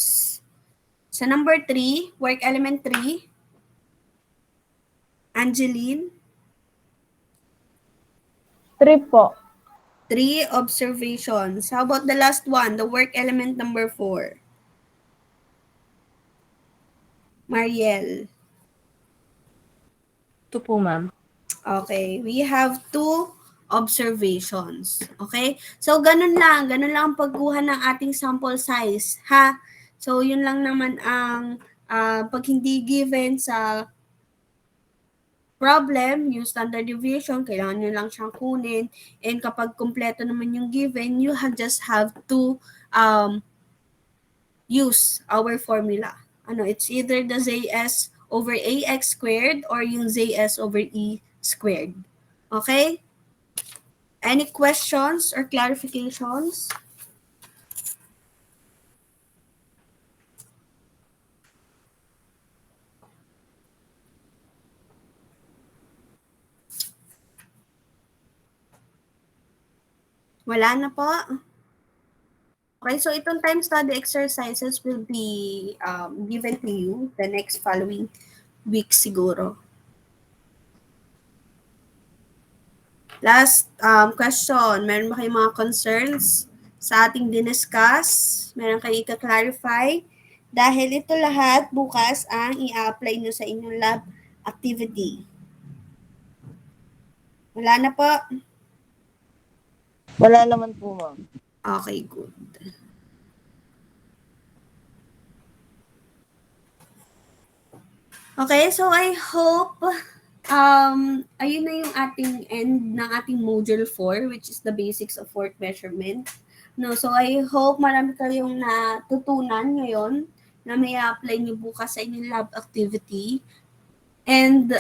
Sa number 3, work element 3, Angeline. 3 po. 3 observations. How about the last one, the work element number 4? Mariel. 2 po, ma'am. Okay, we have 2 observations. Okay? So, ganun lang ang pagkuha ng ating sample size, ha? So, yun lang naman ang pag hindi given sa problem, yung standard deviation, kailangan nyo lang siyang kunin. And kapag kumpleto naman yung given, you just have to use our formula. It's either the ZS over AX squared or yung ZS over E squared. Okay? Any questions or clarifications? Wala na po? Okay, so itong time study exercises will be given to you the next following week siguro. Last question, meron ba kayong mga concerns sa ating diniscuss? Meron kayong ika-clarify? Dahil ito lahat bukas ang i-apply nyo sa inyong lab activity. Wala na po? Wala naman po, ma'am. Okay, good. Okay, so I hope ayun na yung ating end ng ating module 4, which is the basics of work measurement. No, so I hope marami kayong natutunan ngayon na may apply niyo bukas sa inyong lab activity. And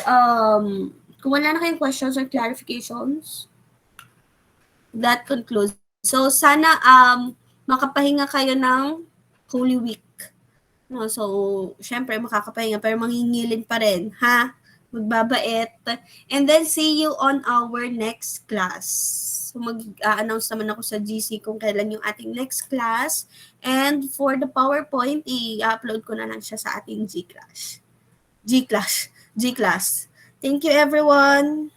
kung wala na kayong questions or clarifications, that concludes. So sana makapahinga kayo ng Holy Week. No, so syempre makakapahinga pero mangingilin pa rin, ha? Magbabait. And then see you on our next class. So mag-a-announce naman ako sa GC kung kailan yung ating next class. And for the PowerPoint, i-upload ko na lang siya sa ating G-Class. Thank you everyone.